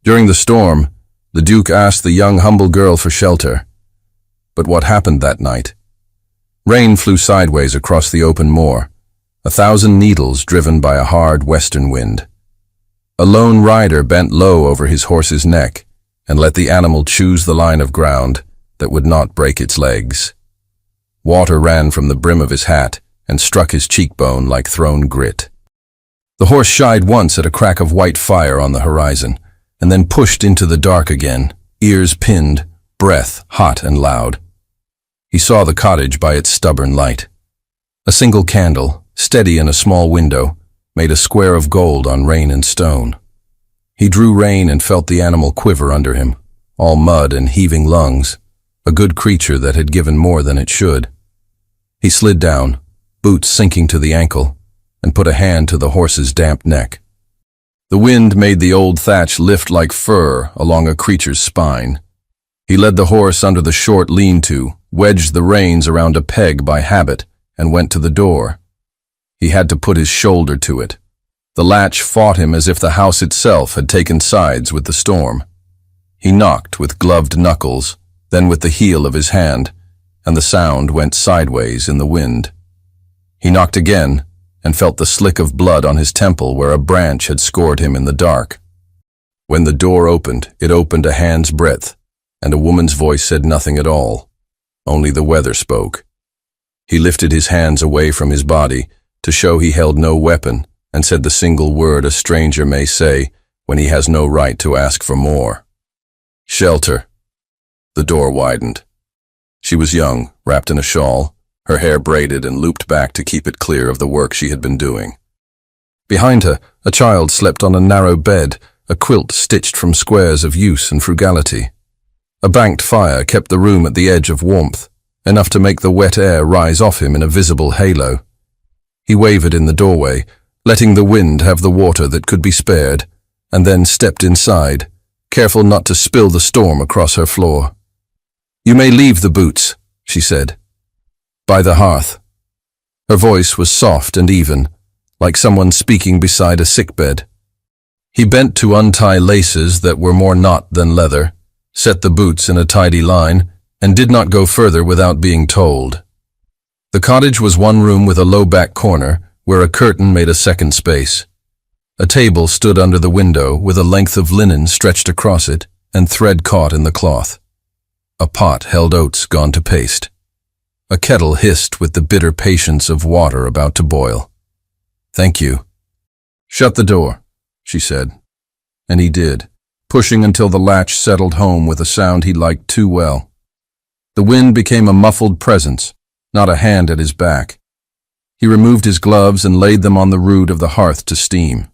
During the storm, the Duke asked the young humble girl for shelter. But what happened that night? Rain flew sideways across the open moor, 1,000 needles driven by a hard western wind. A lone rider bent low over his horse's neck and let the animal choose the line of ground that would not break its legs. Water ran from the brim of his hat and struck his cheekbone like thrown grit. The horse shied once at a crack of white fire on the horizon, and then pushed into the dark again, ears pinned, breath hot and loud. He saw the cottage by its stubborn light. A single candle, steady in a small window, made a square of gold on rain and stone. He drew rein and felt the animal quiver under him, all mud and heaving lungs, a good creature that had given more than it should. He slid down, boots sinking to the ankle, and put a hand to the horse's damp neck. The wind made the old thatch lift like fur along a creature's spine. He led the horse under the short lean-to, wedged the reins around a peg by habit, and went to the door. He had to put his shoulder to it. The latch fought him as if the house itself had taken sides with the storm. He knocked with gloved knuckles, then with the heel of his hand, and the sound went sideways in the wind. He knocked again, and felt the slick of blood on his temple where a branch had scored him in the dark. When the door opened, it opened a hand's breadth, and a woman's voice said nothing at all. Only the weather spoke. He lifted his hands away from his body to show he held no weapon, and said the single word a stranger may say when he has no right to ask for more. Shelter. The door widened. She was young, wrapped in a shawl, her hair braided and looped back to keep it clear of the work she had been doing. Behind her, a child slept on a narrow bed, a quilt stitched from squares of use and frugality. A banked fire kept the room at the edge of warmth, enough to make the wet air rise off him in a visible halo. He wavered in the doorway, letting the wind have the water that could be spared, and then stepped inside, careful not to spill the storm across her floor. "You may leave the boots," she said. By the hearth. Her voice was soft and even, like someone speaking beside a sickbed. He bent to untie laces that were more knot than leather, set the boots in a tidy line, and did not go further without being told. The cottage was one room with a low back corner, where a curtain made a second space. A table stood under the window with a length of linen stretched across it and thread caught in the cloth. A pot held oats gone to paste. A kettle hissed with the bitter patience of water about to boil. "Thank you." "Shut the door," she said. And he did, pushing until the latch settled home with a sound he liked too well. The wind became a muffled presence, not a hand at his back. He removed his gloves and laid them on the root of the hearth to steam.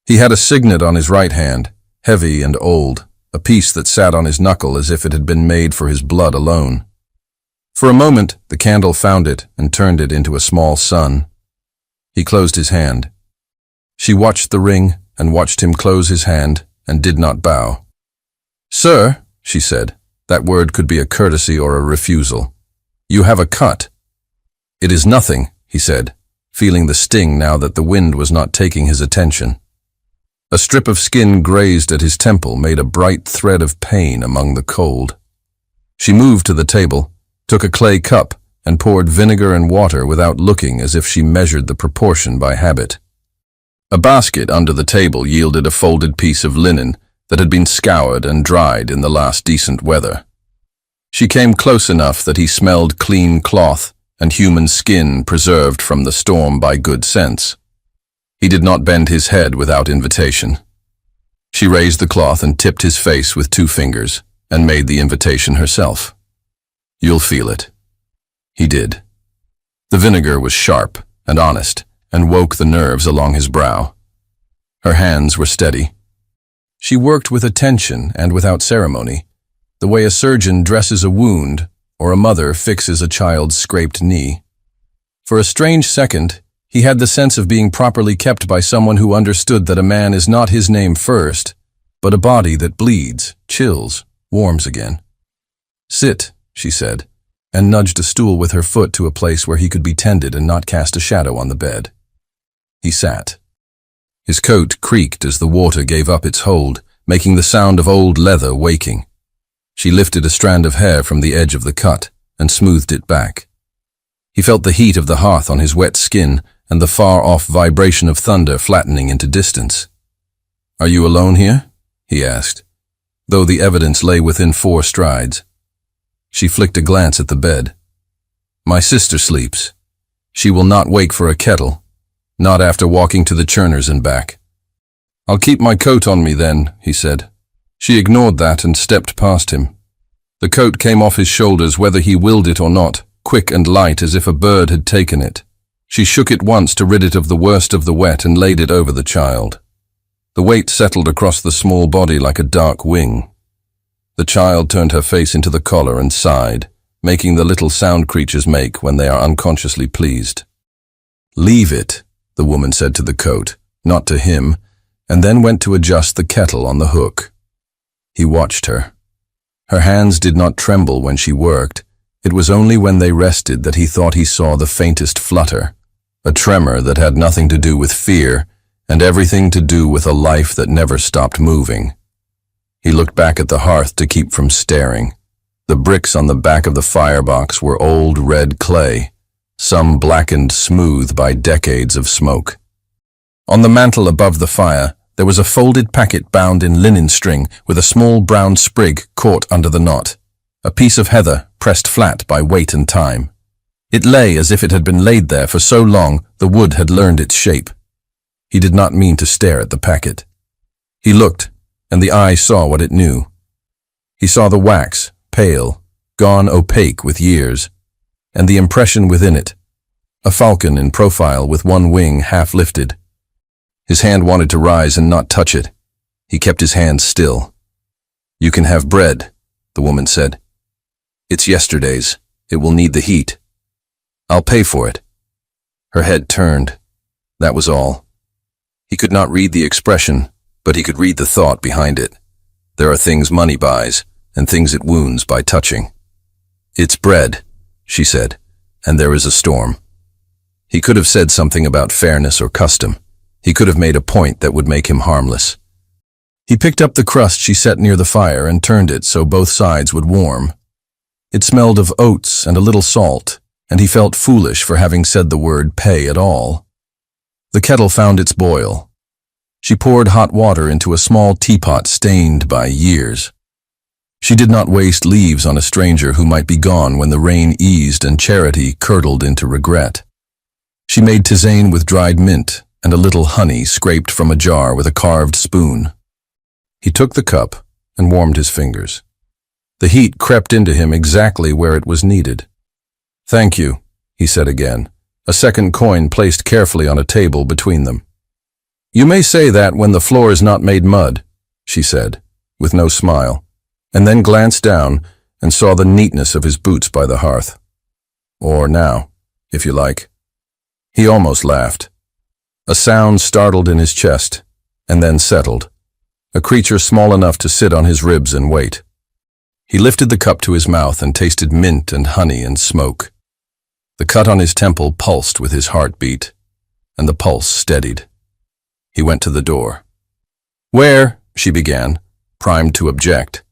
He had a signet on his right hand, heavy and old, a piece that sat on his knuckle as if it had been made for his blood alone. For a moment, the candle found it and turned it into a small sun. He closed his hand. She watched the ring and watched him close his hand and did not bow. "Sir," she said, that word could be a courtesy or a refusal. "You have a cut." "It is nothing," he said, feeling the sting now that the wind was not taking his attention. A strip of skin grazed at his temple made a bright thread of pain among the cold. She moved to the table, took a clay cup, and poured vinegar and water without looking, as if she measured the proportion by habit. A basket under the table yielded a folded piece of linen that had been scoured and dried in the last decent weather. She came close enough that he smelled clean cloth and human skin preserved from the storm by good sense. He did not bend his head without invitation. She raised the cloth and tipped his face with 2 fingers and made the invitation herself. "You'll feel it." He did. The vinegar was sharp and honest and woke the nerves along his brow. Her hands were steady. She worked with attention and without ceremony, the way a surgeon dresses a wound or a mother fixes a child's scraped knee. For a strange second, he had the sense of being properly kept by someone who understood that a man is not his name first, but a body that bleeds, chills, warms again. "Sit," she said, and nudged a stool with her foot to a place where he could be tended and not cast a shadow on the bed. He sat. His coat creaked as the water gave up its hold, making the sound of old leather waking. She lifted a strand of hair from the edge of the cut and smoothed it back. He felt the heat of the hearth on his wet skin and the far-off vibration of thunder flattening into distance. "Are you alone here?" he asked, though the evidence lay within 4 strides. She flicked a glance at the bed. "My sister sleeps. She will not wake for a kettle, not after walking to the churners and back." "I'll keep my coat on me then," he said. She ignored that and stepped past him. The coat came off his shoulders whether he willed it or not, quick and light as if a bird had taken it. She shook it once to rid it of the worst of the wet and laid it over the child. The weight settled across the small body like a dark wing. The child turned her face into the collar and sighed, making the little sound creatures make when they are unconsciously pleased. "Leave it," the woman said to the coat, not to him, and then went to adjust the kettle on the hook. He watched her. Her hands did not tremble when she worked. It was only when they rested that he thought he saw the faintest flutter, a tremor that had nothing to do with fear and everything to do with a life that never stopped moving. He looked back at the hearth to keep from staring. The bricks on the back of the firebox were old red clay, some blackened smooth by decades of smoke. On the mantel above the fire, there was a folded packet bound in linen string with a small brown sprig caught under the knot, a piece of heather pressed flat by weight and time. It lay as if it had been laid there for so long the wood had learned its shape. He did not mean to stare at the packet. He looked, and the eye saw what it knew. He saw the wax, pale, gone opaque with years, and the impression within it, a falcon in profile with one wing half lifted. His hand wanted to rise and not touch it. He kept his hand still. "You can have bread," the woman said. "It's yesterday's. It will need the heat. I'll pay for it." Her head turned. That was all. He could not read the expression, but he could read the thought behind it. There are things money buys, and things it wounds by touching. "It's bread," she said, "and there is a storm." He could have said something about fairness or custom. He could have made a point that would make him harmless. He picked up the crust she set near the fire and turned it so both sides would warm. It smelled of oats and a little salt, and he felt foolish for having said the word pay at all. The kettle found its boil. She poured hot water into a small teapot stained by years. She did not waste leaves on a stranger who might be gone when the rain eased and charity curdled into regret. She made tisane with dried mint and a little honey scraped from a jar with a carved spoon. He took the cup and warmed his fingers. The heat crept into him exactly where it was needed. "Thank you," he said again, a second coin placed carefully on a table between them. "You may say that when the floor is not made mud," she said, with no smile, and then glanced down and saw the neatness of his boots by the hearth. "Or now, if you like." He almost laughed. A sound startled in his chest, and then settled, a creature small enough to sit on his ribs and wait. He lifted the cup to his mouth and tasted mint and honey and smoke. The cut on his temple pulsed with his heartbeat, and the pulse steadied. He went to the door. "Where?" she began, primed to object,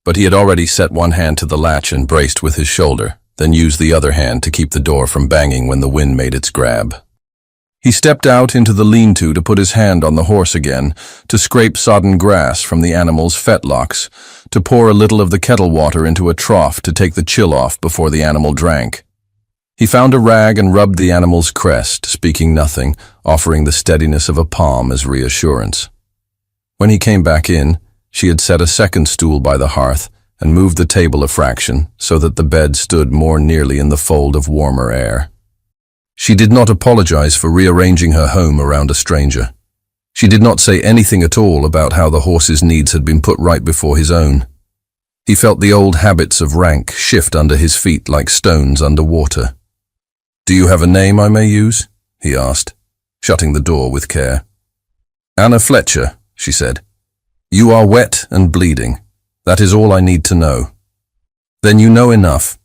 but he had already set one hand to the latch and braced with his shoulder, then used the other hand to keep the door from banging when the wind made its grab. He stepped out into the lean-to to put his hand on the horse again, to scrape sodden grass from the animal's fetlocks, to pour a little of the kettle water into a trough to take the chill off before the animal drank. He found a rag and rubbed the animal's crest, speaking nothing, offering the steadiness of a palm as reassurance. When he came back in, she had set a second stool by the hearth and moved the table a fraction so that the bed stood more nearly in the fold of warmer air. She did not apologize for rearranging her home around a stranger. She did not say anything at all about how the horse's needs had been put right before his own. He felt the old habits of rank shift under his feet like stones under water. "Do you have a name I may use?" he asked, shutting the door with care. "Anna Fletcher," she said. "You are wet and bleeding. That is all I need to know." "Then you know enough."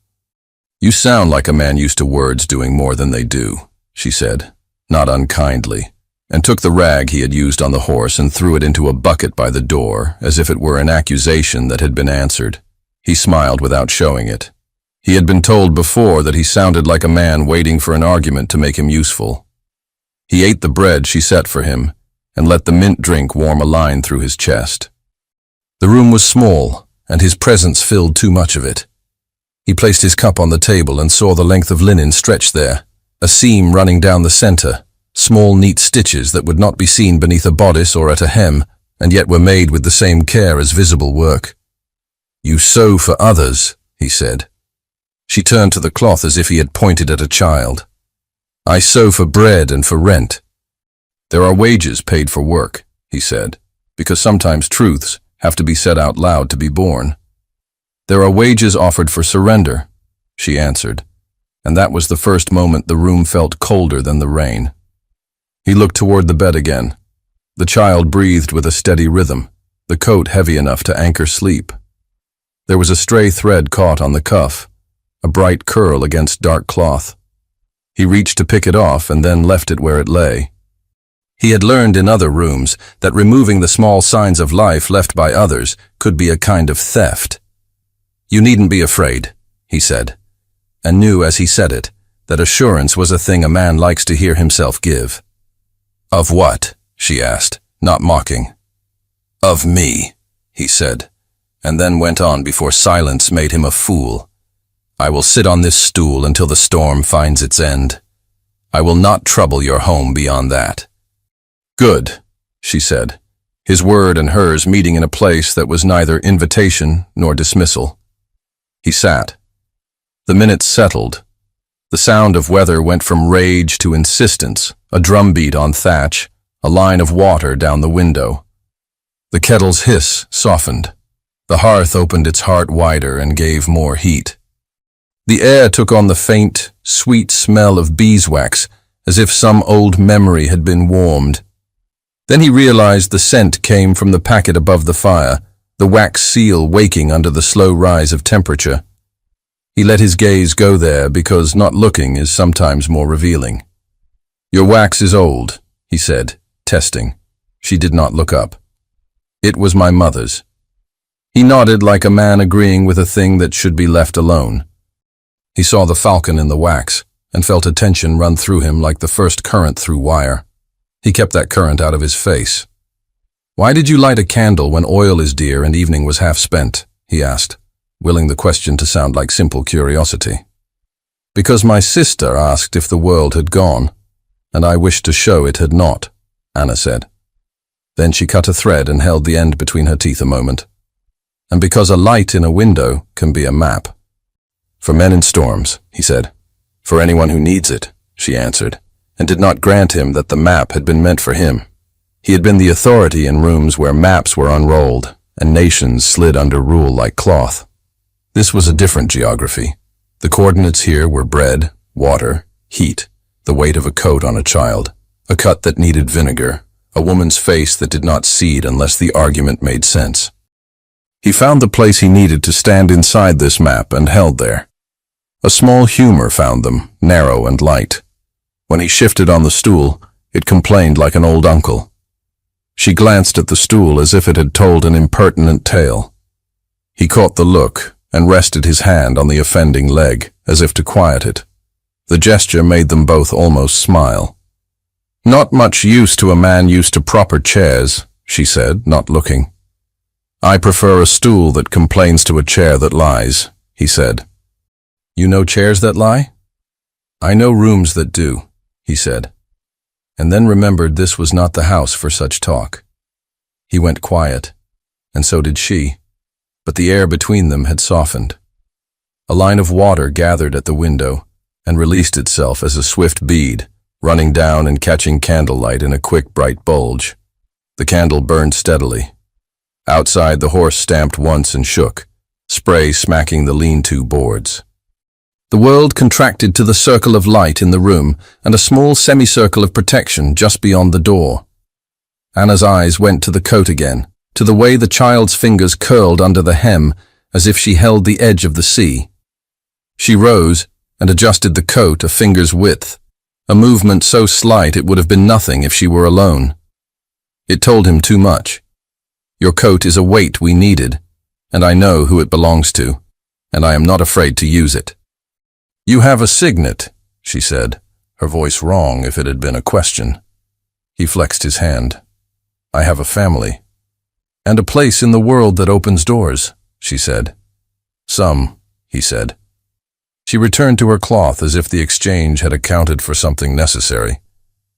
"You sound like a man used to words doing more than they do," she said, not unkindly, and took the rag he had used on the horse and threw it into a bucket by the door, as if it were an accusation that had been answered. He smiled without showing it. He had been told before that he sounded like a man waiting for an argument to make him useful. He ate the bread she set for him and let the mint drink warm a line through his chest. The room was small, and his presence filled too much of it. He placed his cup on the table and saw the length of linen stretched there, a seam running down the center, small neat stitches that would not be seen beneath a bodice or at a hem, and yet were made with the same care as visible work. "You sew for others," he said. She turned to the cloth as if he had pointed at a child. "I sew for bread and for rent." "There are wages paid for work," he said, because sometimes truths have to be said out loud to be born. "There are wages offered for surrender," she answered, and that was the first moment the room felt colder than the rain. He looked toward the bed again. The child breathed with a steady rhythm, the coat heavy enough to anchor sleep. There was a stray thread caught on the cuff, a bright curl against dark cloth. He reached to pick it off and then left it where it lay. He had learned in other rooms that removing the small signs of life left by others could be a kind of theft. "You needn't be afraid," he said, and knew as he said it that assurance was a thing a man likes to hear himself give. "Of what?" she asked, not mocking. "Of me," he said, and then went on before silence made him a fool. "I will sit on this stool until the storm finds its end. I will not trouble your home beyond that." "Good," she said, his word and hers meeting in a place that was neither invitation nor dismissal. He sat. The minutes settled. The sound of weather went from rage to insistence, a drumbeat on thatch, a line of water down the window. The kettle's hiss softened. The hearth opened its heart wider and gave more heat. The air took on the faint, sweet smell of beeswax, as if some old memory had been warmed. Then he realized the scent came from the packet above the fire, the wax seal waking under the slow rise of temperature. He let his gaze go there because not looking is sometimes more revealing. "Your wax is old," he said, testing. She did not look up. "It was my mother's." He nodded like a man agreeing with a thing that should be left alone. He saw the falcon in the wax and felt a tension run through him like the first current through wire. He kept that current out of his face. "Why did you light a candle when oil is dear and evening was half spent?" he asked, willing the question to sound like simple curiosity. "Because my sister asked if the world had gone, and I wished to show it had not," Anna said. Then she cut a thread and held the end between her teeth a moment. "And because a light in a window can be a map." "For men in storms," he said. "For anyone who needs it," she answered, and did not grant him that the map had been meant for him. He had been the authority in rooms where maps were unrolled and nations slid under rule like cloth. This was a different geography. The coordinates here were bread, water, heat, the weight of a coat on a child, a cut that needed vinegar, a woman's face that did not seed unless the argument made sense. He found the place he needed to stand inside this map and held there. A small humor found them, narrow and light. When he shifted on the stool, it complained like an old uncle. She glanced at the stool as if it had told an impertinent tale. He caught the look and rested his hand on the offending leg, as if to quiet it. The gesture made them both almost smile. "Not much use to a man used to proper chairs," she said, not looking. "I prefer a stool that complains to a chair that lies," he said. "You know chairs that lie?" "I know rooms that do," he said, and then remembered this was not the house for such talk. He went quiet, and so did she, but the air between them had softened. A line of water gathered at the window and released itself as a swift bead, running down and catching candlelight in a quick, bright bulge. The candle burned steadily. Outside, the horse stamped once and shook, spray smacking the lean-to boards. The world contracted to the circle of light in the room and a small semicircle of protection just beyond the door. Anna's eyes went to the coat again, to the way the child's fingers curled under the hem as if she held the edge of the sea. She rose and adjusted the coat a finger's width, a movement so slight it would have been nothing if she were alone. It told him too much. Your coat is a weight we needed, and I know who it belongs to, and I am not afraid to use it. You have a signet, she said, her voice wrong if it had been a question. He flexed his hand. I have a family. And a place in the world that opens doors, she said. Some, he said. She returned to her cloth as if the exchange had accounted for something necessary,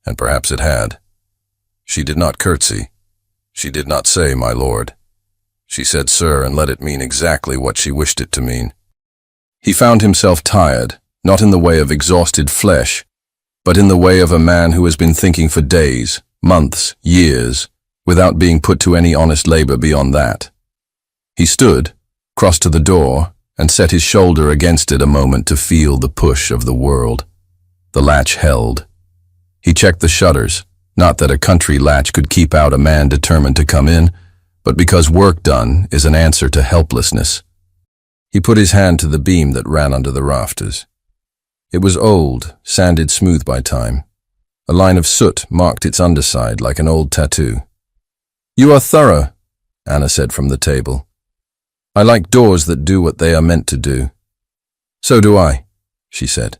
and perhaps it had. She did not curtsy. She did not say, my lord. She said, sir, and let it mean exactly what she wished it to mean. He found himself tired, not in the way of exhausted flesh, but in the way of a man who has been thinking for days, months, years, without being put to any honest labor beyond that. He stood, crossed to the door, and set his shoulder against it a moment to feel the push of the world. The latch held. He checked the shutters, not that a country latch could keep out a man determined to come in, but because work done is an answer to helplessness. He put his hand to the beam that ran under the rafters. It was old, sanded smooth by time. A line of soot marked its underside like an old tattoo. You are thorough, Anna said from the table. I like doors that do what they are meant to do. So do I, she said.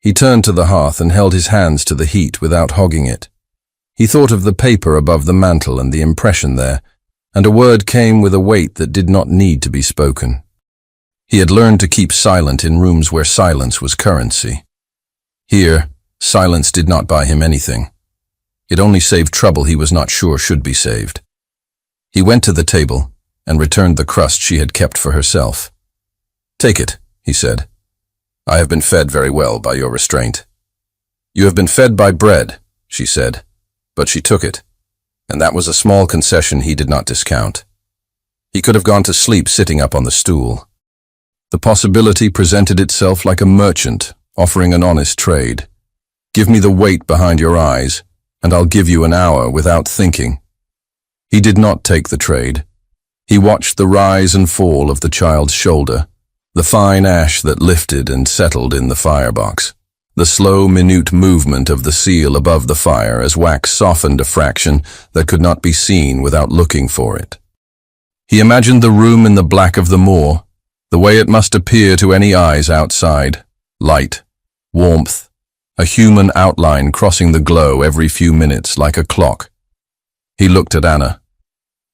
He turned to the hearth and held his hands to the heat without hogging it. He thought of the paper above the mantel and the impression there, and a word came with a weight that did not need to be spoken. He had learned to keep silent in rooms where silence was currency. Here, silence did not buy him anything. It only saved trouble he was not sure should be saved. He went to the table and returned the crust she had kept for herself. Take it, he said. I have been fed very well by your restraint. You have been fed by bread, she said, but she took it, and that was a small concession he did not discount. He could have gone to sleep sitting up on the stool. The possibility presented itself like a merchant offering an honest trade. Give me the weight behind your eyes, and I'll give you an hour without thinking. He did not take the trade. He watched the rise and fall of the child's shoulder, the fine ash that lifted and settled in the firebox, the slow, minute movement of the seal above the fire as wax softened a fraction that could not be seen without looking for it. He imagined the room in the black of the moor, the way it must appear to any eyes outside, light, warmth, a human outline crossing the glow every few minutes like a clock. He looked at Anna.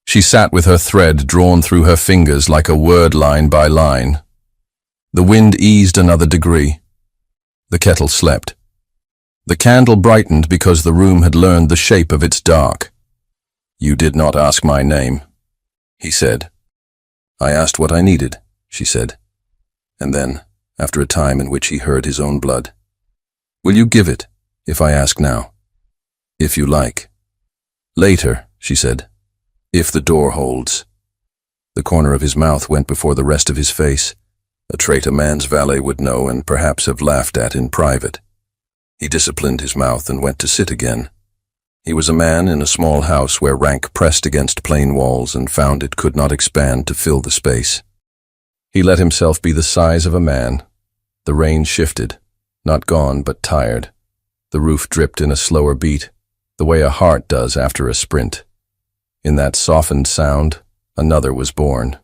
She sat with her thread drawn through her fingers like a word line by line. The wind eased another degree. The kettle slept. The candle brightened because the room had learned the shape of its dark. You did not ask my name, he said. I asked what I needed, she said. And then, after a time in which he heard his own blood, will you give it, if I ask now? If you like. Later, she said. If the door holds. The corner of his mouth went before the rest of his face, a trait a man's valet would know and perhaps have laughed at in private. He disciplined his mouth and went to sit again. He was a man in a small house where rank pressed against plain walls and found it could not expand to fill the space. He let himself be the size of a man. The rain shifted, not gone but tired. The roof dripped in a slower beat, the way a heart does after a sprint. In that softened sound, another was born.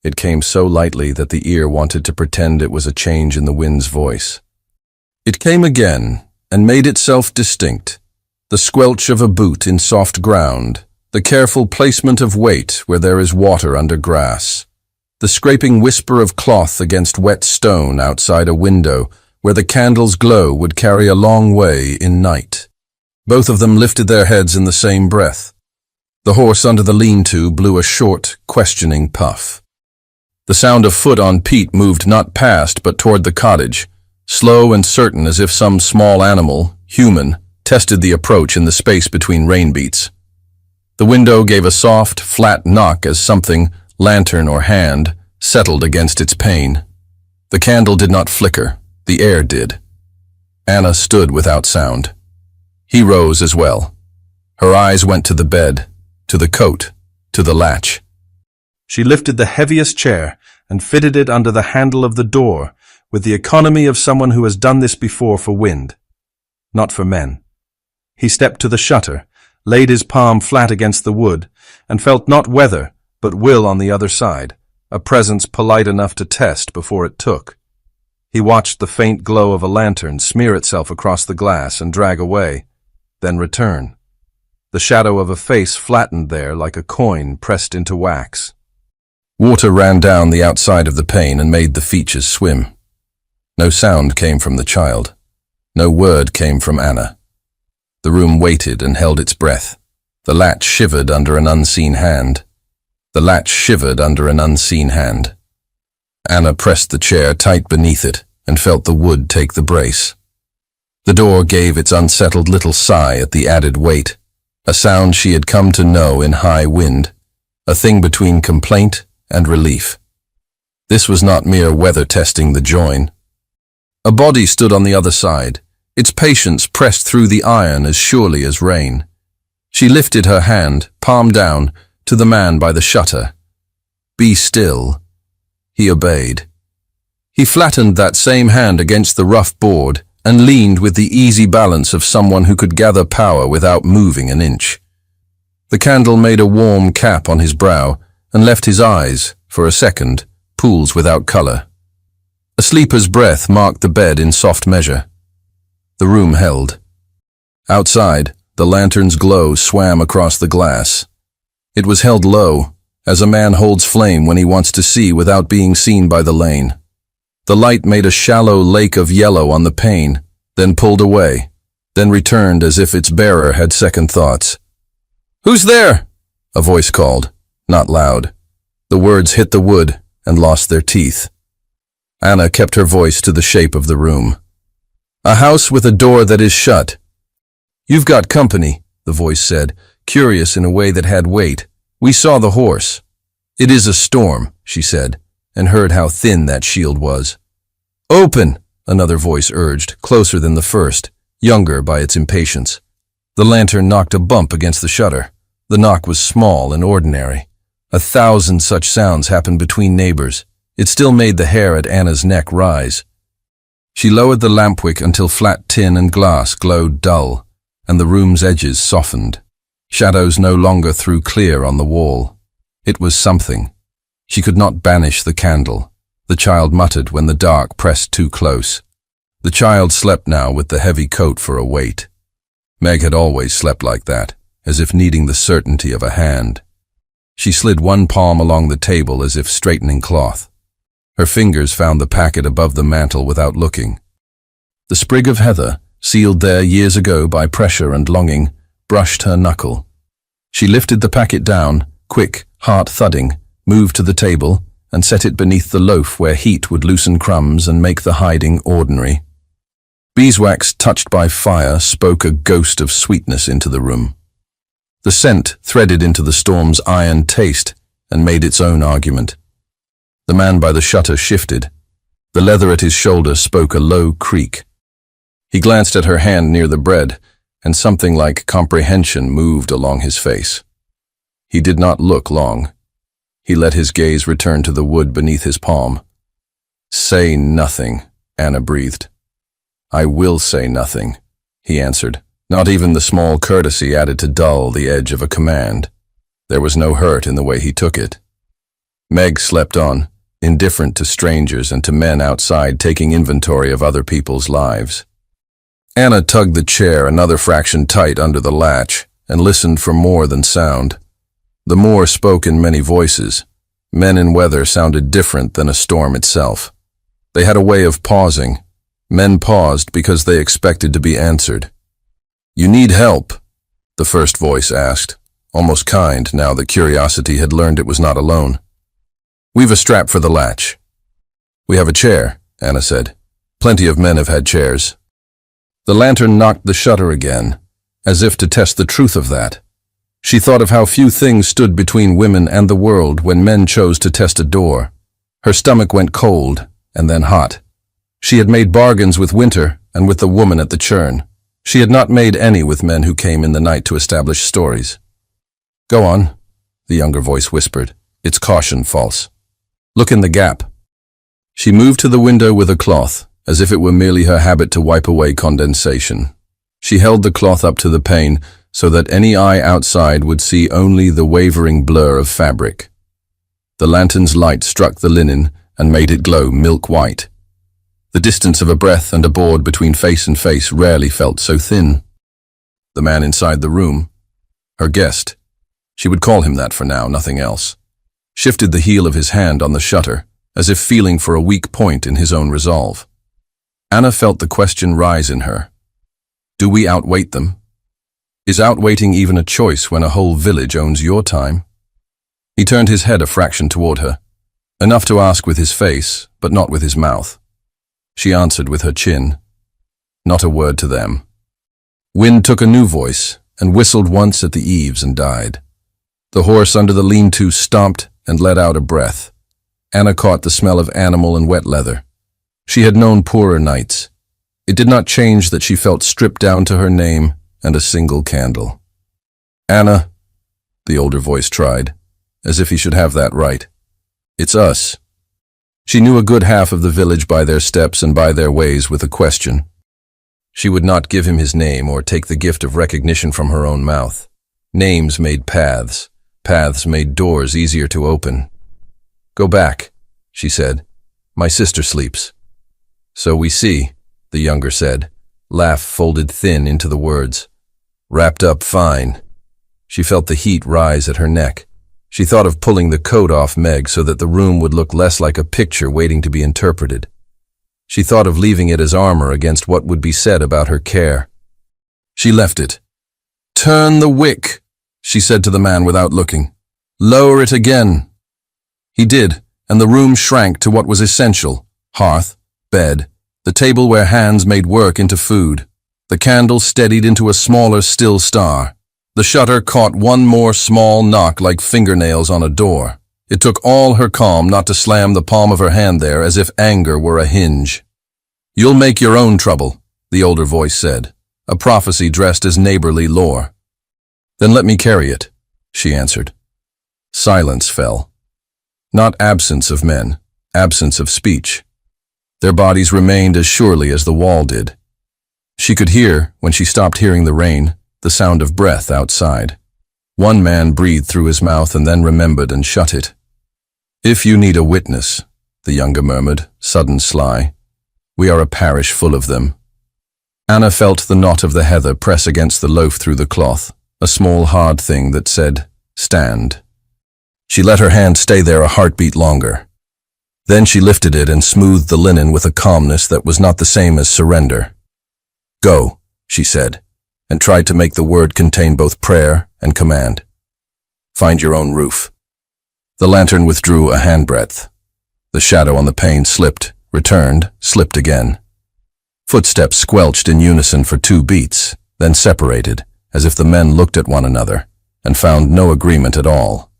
It came so lightly that the ear wanted to pretend it was a change in the wind's voice. It came again, and made itself distinct. The squelch of a boot in soft ground, the careful placement of weight where there is water under grass, the scraping whisper of cloth against wet stone outside a window where the candle's glow would carry a long way in night. Both of them lifted their heads in the same breath. The horse under the lean-to blew a short, questioning puff. The sound of foot on peat moved not past but toward the cottage, slow and certain as if some small animal, human, tested the approach in the space between rain beats. The window gave a soft, flat knock as something, lantern or hand, settled against its pane. The candle did not flicker, the air did. Anna stood without sound. He rose as well. Her eyes went to the bed, to the coat, to the latch. She lifted the heaviest chair and fitted it under the handle of the door with the economy of someone who has done this before for wind. not for men. He stepped to the shutter, laid his palm flat against the wood, and felt not weather, but will on the other side, a presence polite enough to test before it took. He watched the faint glow of a lantern smear itself across the glass and drag away, then return. The shadow of a face flattened there like a coin pressed into wax. Water ran down the outside of the pane and made the features swim. No sound came from the child. No word came from Anna. The room waited and held its breath. The latch shivered under an unseen hand. The latch shivered under an unseen hand. Anna pressed the chair tight beneath it and felt the wood take the brace. The door gave its unsettled little sigh at the added weight, a sound she had come to know in high wind, a thing between complaint and relief. This was not mere weather testing the join. A body stood on the other side, its patience pressed through the iron as surely as rain. She lifted her hand, palm down, to the man by the shutter. "Be still." He obeyed. He flattened that same hand against the rough board and leaned with the easy balance of someone who could gather power without moving an inch. The candle made a warm cap on his brow and left his eyes, for a second, pools without color. A sleeper's breath marked the bed in soft measure. The room held. Outside, the lantern's glow swam across the glass. It was held low, as a man holds flame when he wants to see without being seen by the lane. The light made a shallow lake of yellow on the pane, then pulled away, then returned as if its bearer had second thoughts. "Who's there?" a voice called, not loud. The words hit the wood and lost their teeth. Anna kept her voice to the shape of the room. "A house with a door that is shut." "You've got company," the voice said, curious in a way that had weight. "We saw the horse." "It is a storm," she said, and heard how thin that shield was. "Open," another voice urged, closer than the first, younger by its impatience. The lantern knocked a bump against the shutter. The knock was small and ordinary. 1,000 such sounds happened between neighbors. It still made the hair at Anna's neck rise. She lowered the lampwick until flat tin and glass glowed dull, and the room's edges softened. Shadows no longer threw clear on the wall. It was something. She could not banish the candle. The child muttered when the dark pressed too close. The child slept now with the heavy coat for a weight. Meg had always slept like that, as if needing the certainty of a hand. She slid one palm along the table as if straightening cloth. Her fingers found the packet above the mantel without looking. The sprig of heather, sealed there years ago by pressure and longing, brushed her knuckle. She lifted the packet down, quick, heart thudding, moved to the table, and set it beneath the loaf where heat would loosen crumbs and make the hiding ordinary. Beeswax touched by fire spoke a ghost of sweetness into the room. The scent threaded into the storm's iron taste and made its own argument. The man by the shutter shifted. The leather at his shoulder spoke a low creak. He glanced at her hand near the bread, and something like comprehension moved along his face. He did not look long. He let his gaze return to the wood beneath his palm. "Say nothing," Anna breathed. "I will say nothing," he answered. Not even the small courtesy added to dull the edge of a command. There was no hurt in the way he took it. Meg slept on, indifferent to strangers and to men outside taking inventory of other people's lives. Anna tugged the chair another fraction tight under the latch and listened for more than sound. The more spoke in many voices. Men in weather sounded different than a storm itself. They had a way of pausing. Men paused because they expected to be answered. "You need help?" the first voice asked, almost kind now that curiosity had learned it was not alone. "We've a strap for the latch." "We have a chair," Anna said. "Plenty of men have had chairs." The lantern knocked the shutter again, as if to test the truth of that. She thought of how few things stood between women and the world when men chose to test a door. Her stomach went cold and then hot. She had made bargains with winter and with the woman at the churn. She had not made any with men who came in the night to establish stories. "Go on," the younger voice whispered, its caution false. "Look in the gap." She moved to the window with a cloth, as if it were merely her habit to wipe away condensation. She held the cloth up to the pane so that any eye outside would see only the wavering blur of fabric. The lantern's light struck the linen and made it glow milk white. The distance of a breath and a board between face and face rarely felt so thin. The man inside the room, her guest, she would call him that for now, nothing else, shifted the heel of his hand on the shutter, as if feeling for a weak point in his own resolve. Anna felt the question rise in her. Do we outweight them? Is outweighting even a choice when a whole village owns your time? He turned his head a fraction toward her, enough to ask with his face, but not with his mouth. She answered with her chin. Not a word to them. Wind took a new voice and whistled once at the eaves and died. The horse under the lean-to stomped and let out a breath. Anna caught the smell of animal and wet leather. She had known poorer nights. It did not change that she felt stripped down to her name and a single candle. Anna, the older voice tried, as if he should have that right. It's us. She knew a good half of the village by their steps and by their ways with a question. She would not give him his name or take the gift of recognition from her own mouth. Names made paths. Paths made doors easier to open. Go back, she said. My sister sleeps. So we see, the younger said, laugh folded thin into the words. Wrapped up fine. She felt the heat rise at her neck. She thought of pulling the coat off Meg so that the room would look less like a picture waiting to be interpreted. She thought of leaving it as armor against what would be said about her care. She left it. Turn the wick, she said to the man without looking. Lower it again. He did, and the room shrank to what was essential. Hearth, bed, the table where hands made work into food. The candle steadied into a smaller still star. The shutter caught one more small knock like fingernails on a door. It took all her calm not to slam the palm of her hand there as if anger were a hinge. You'll make your own trouble, the older voice said, a prophecy dressed as neighborly lore. Then let me carry it, she answered. Silence fell. Not absence of men, absence of speech. Their bodies remained as surely as the wall did. She could hear, when she stopped hearing the rain, the sound of breath outside. One man breathed through his mouth and then remembered and shut it. If you need a witness, the younger murmured, sudden sly. We are a parish full of them. Anna felt the knot of the heather press against the loaf through the cloth, a small hard thing that said, stand. She let her hand stay there a heartbeat longer. Then she lifted it and smoothed the linen with a calmness that was not the same as surrender. Go, she said, and tried to make the word contain both prayer and command. Find your own roof. The lantern withdrew a handbreadth. The shadow on the pane slipped, returned, slipped again. Footsteps squelched in unison for 2 beats, then separated, as if the men looked at one another, and found no agreement at all.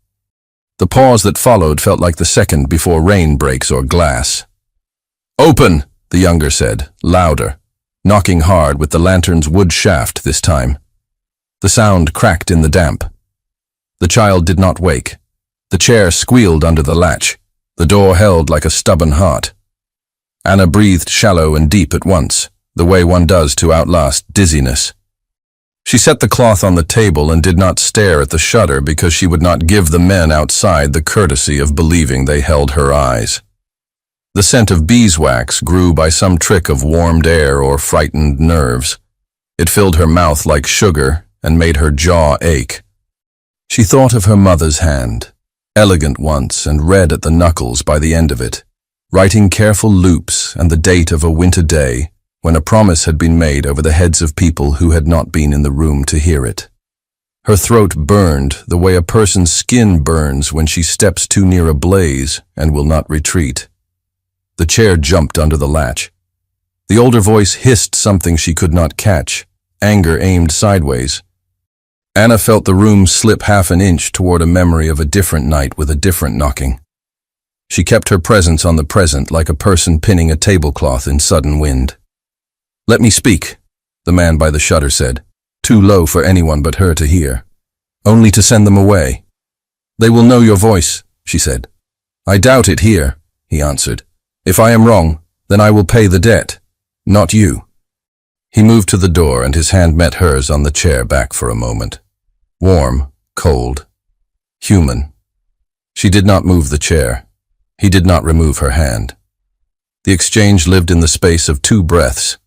The pause that followed felt like the second before rain breaks or glass. Open, the younger said, louder, knocking hard with the lantern's wood shaft this time. The sound cracked in the damp. The child did not wake. The chair squealed under the latch. The door held like a stubborn heart. Anna breathed shallow and deep at once, the way one does to outlast dizziness. She set the cloth on the table and did not stare at the shutter because she would not give the men outside the courtesy of believing they held her eyes. The scent of beeswax grew by some trick of warmed air or frightened nerves. It filled her mouth like sugar and made her jaw ache. She thought of her mother's hand, elegant once and red at the knuckles by the end of it, writing careful loops and the date of a winter day when a promise had been made over the heads of people who had not been in the room to hear it. Her throat burned the way a person's skin burns when she steps too near a blaze and will not retreat. The chair jumped under the latch. The older voice hissed something she could not catch, anger aimed sideways. Anna felt the room slip half an inch toward a memory of a different night with a different knocking. She kept her presence on the present like a person pinning a tablecloth in sudden wind. Let me speak, the man by the shutter said, too low for anyone but her to hear. Only to send them away. They will know your voice, she said. I doubt it here, he answered. If I am wrong, then I will pay the debt, not you. He moved to the door and his hand met hers on the chair back for a moment. Warm, cold, human. She did not move the chair. He did not remove her hand. The exchange lived in the space of 2 breaths.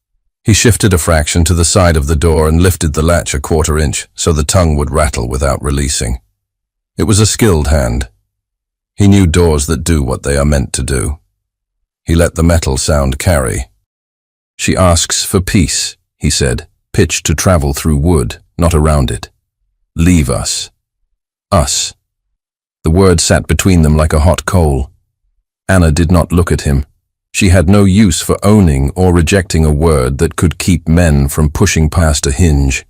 He shifted a fraction to the side of the door and lifted the latch a 1/4 inch so the tongue would rattle without releasing. It was a skilled hand. He knew doors that do what they are meant to do. He let the metal sound carry. She asks for peace, he said, pitched to travel through wood, not around it. Leave us. Us. The word sat between them like a hot coal. Anna did not look at him. She had no use for owning or rejecting a word that could keep men from pushing past a hinge.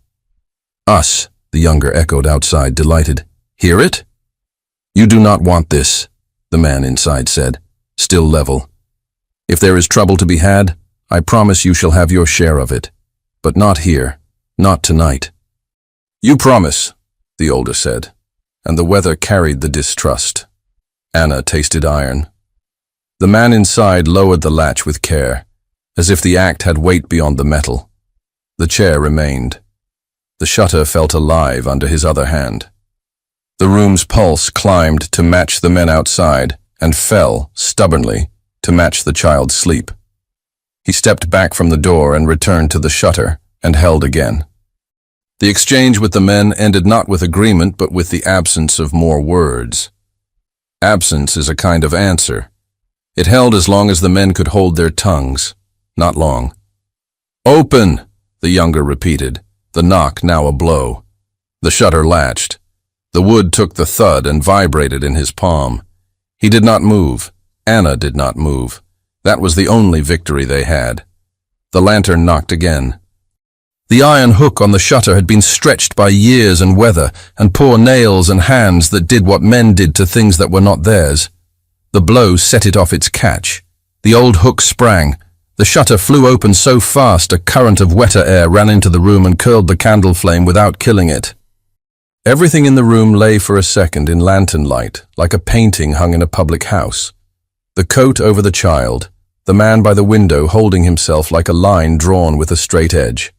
Us, the younger echoed outside, delighted. Hear it? You do not want this, the man inside said, still level. If there is trouble to be had, I promise you shall have your share of it. But not here, not tonight. You promise, the older said, and the weather carried the distrust. Anna tasted iron. The man inside lowered the latch with care, as if the act had weight beyond the metal. The chair remained. The shutter felt alive under his other hand. The room's pulse climbed to match the men outside and fell, stubbornly, to match the child's sleep. He stepped back from the door and returned to the shutter and held again. The exchange with the men ended not with agreement but with the absence of more words. Absence is a kind of answer. It held as long as the men could hold their tongues, not long. Open, the younger repeated, the knock now a blow. The shutter latched. The wood took the thud and vibrated in his palm. He did not move. Anna did not move. That was the only victory they had. The lantern knocked again. The iron hook on the shutter had been stretched by years and weather, and poor nails and hands that did what men did to things that were not theirs. The blow set it off its catch. The old hook sprang. The shutter flew open so fast a current of wetter air ran into the room and curled the candle flame without killing it. Everything in the room lay for a second in lantern light, like a painting hung in a public house. The coat over the child, the man by the window holding himself like a line drawn with a straight edge.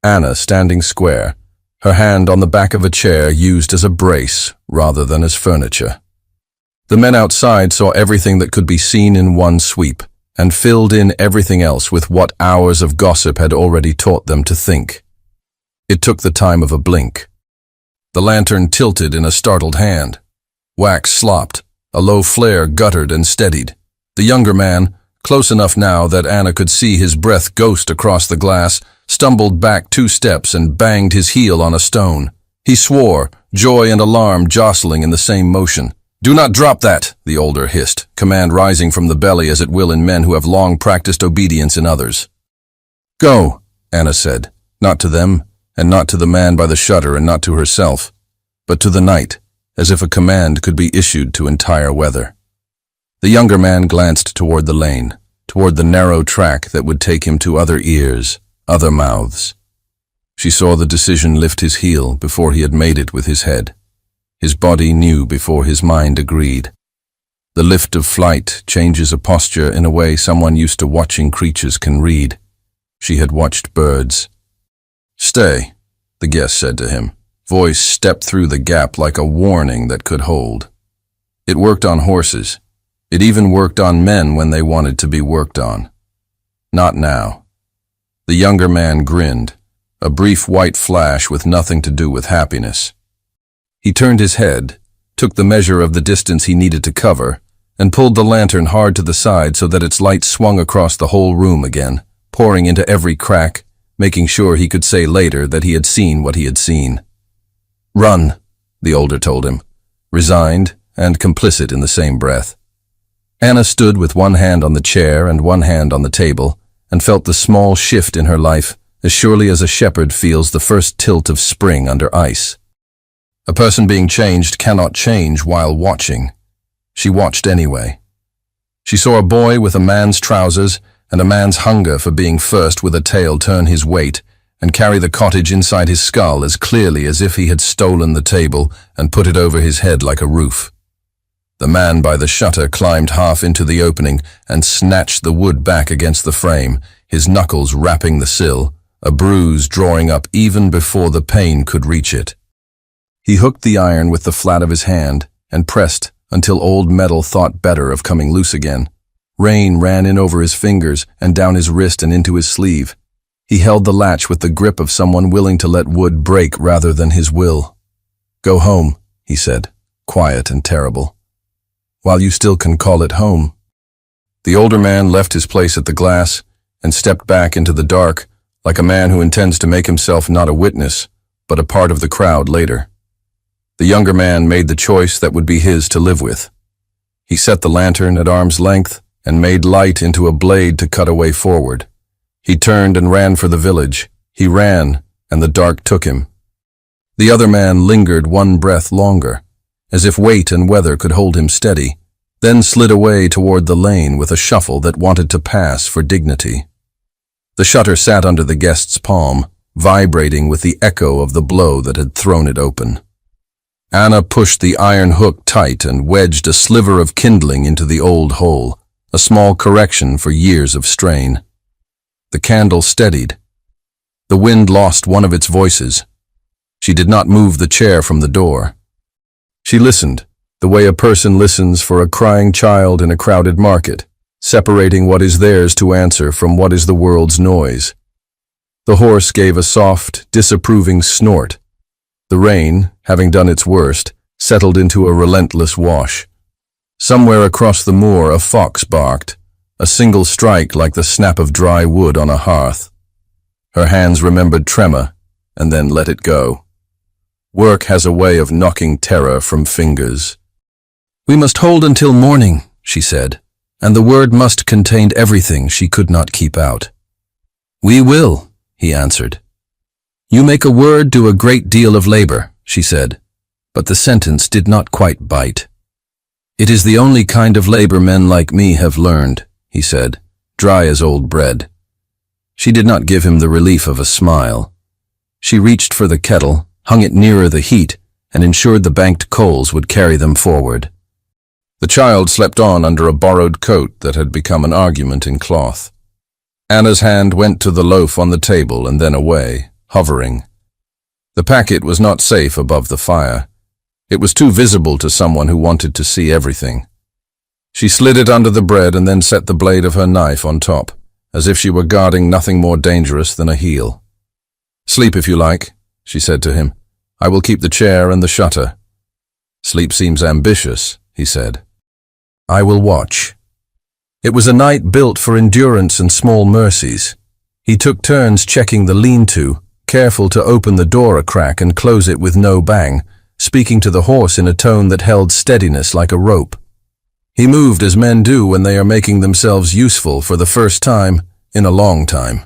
Anna standing square, her hand on the back of a chair used as a brace rather than as furniture. The men outside saw everything that could be seen in one sweep, and filled in everything else with what hours of gossip had already taught them to think. It took the time of a blink. The lantern tilted in a startled hand. Wax slopped. A low flare guttered and steadied. The younger man, close enough now that Anna could see his breath ghost across the glass, stumbled back 2 steps and banged his heel on a stone. He swore, joy and alarm jostling in the same motion. Do not drop that, the older hissed, command rising from the belly as it will in men who have long practiced obedience in others. Go, Anna said, not to them, and not to the man by the shutter and not to herself, but to the night, as if a command could be issued to entire weather. The younger man glanced toward the lane, toward the narrow track that would take him to other ears, other mouths. She saw the decision lift his heel before he had made it with his head. His body knew before his mind agreed. The lift of flight changes a posture in a way someone used to watching creatures can read. She had watched birds. Stay, the guest said to him. Voice stepped through the gap like a warning that could hold. It worked on horses. It even worked on men when they wanted to be worked on. Not now. The younger man grinned, a brief white flash with nothing to do with happiness. He turned his head, took the measure of the distance he needed to cover, and pulled the lantern hard to the side so that its light swung across the whole room again, pouring into every crack, making sure he could say later that he had seen what he had seen. Run, the older told him, resigned and complicit in the same breath. Anna stood with one hand on the chair and one hand on the table, and felt the small shift in her life as surely as a shepherd feels the first tilt of spring under ice. A person being changed cannot change while watching. She watched anyway. She saw a boy with a man's trousers and a man's hunger for being first with a tail turn his weight and carry the cottage inside his skull as clearly as if he had stolen the table and put it over his head like a roof. The man by the shutter climbed half into the opening and snatched the wood back against the frame, his knuckles rapping the sill, a bruise drawing up even before the pain could reach it. He hooked the iron with the flat of his hand and pressed until old metal thought better of coming loose again. Rain ran in over his fingers and down his wrist and into his sleeve. He held the latch with the grip of someone willing to let wood break rather than his will. "Go home," he said, quiet and terrible. "While you still can call it home." The older man left his place at the glass and stepped back into the dark like a man who intends to make himself not a witness, but a part of the crowd later. The younger man made the choice that would be his to live with. He set the lantern at arm's length and made light into a blade to cut a way forward. He turned and ran for the village. He ran, and the dark took him. The other man lingered one breath longer, as if weight and weather could hold him steady, then slid away toward the lane with a shuffle that wanted to pass for dignity. The shutter sat under the guest's palm, vibrating with the echo of the blow that had thrown it open. Anna pushed the iron hook tight and wedged a sliver of kindling into the old hole, a small correction for years of strain. The candle steadied. The wind lost one of its voices. She did not move the chair from the door. She listened, the way a person listens for a crying child in a crowded market, separating what is theirs to answer from what is the world's noise. The horse gave a soft, disapproving snort. The rain, having done its worst, settled into a relentless wash. Somewhere across the moor a fox barked, a single strike like the snap of dry wood on a hearth. Her hands remembered tremor, and then let it go. Work has a way of knocking terror from fingers. "We must hold until morning," she said, and the word must contain everything she could not keep out. "We will," he answered. "You make a word do a great deal of labor," she said, but the sentence did not quite bite. "It is the only kind of labor men like me have learned," he said, dry as old bread. She did not give him the relief of a smile. She reached for the kettle, hung it nearer the heat, and ensured the banked coals would carry them forward. The child slept on under a borrowed coat that had become an argument in cloth. Anna's hand went to the loaf on the table and then away, hovering. The packet was not safe above the fire. It was too visible to someone who wanted to see everything. She slid it under the bread and then set the blade of her knife on top, as if she were guarding nothing more dangerous than a heel. "Sleep if you like," she said to him. "I will keep the chair and the shutter." "Sleep seems ambitious," he said. "I will watch." It was a night built for endurance and small mercies. He took turns checking the lean-to, careful to open the door a crack and close it with no bang, speaking to the horse in a tone that held steadiness like a rope. He moved as men do when they are making themselves useful for the first time in a long time.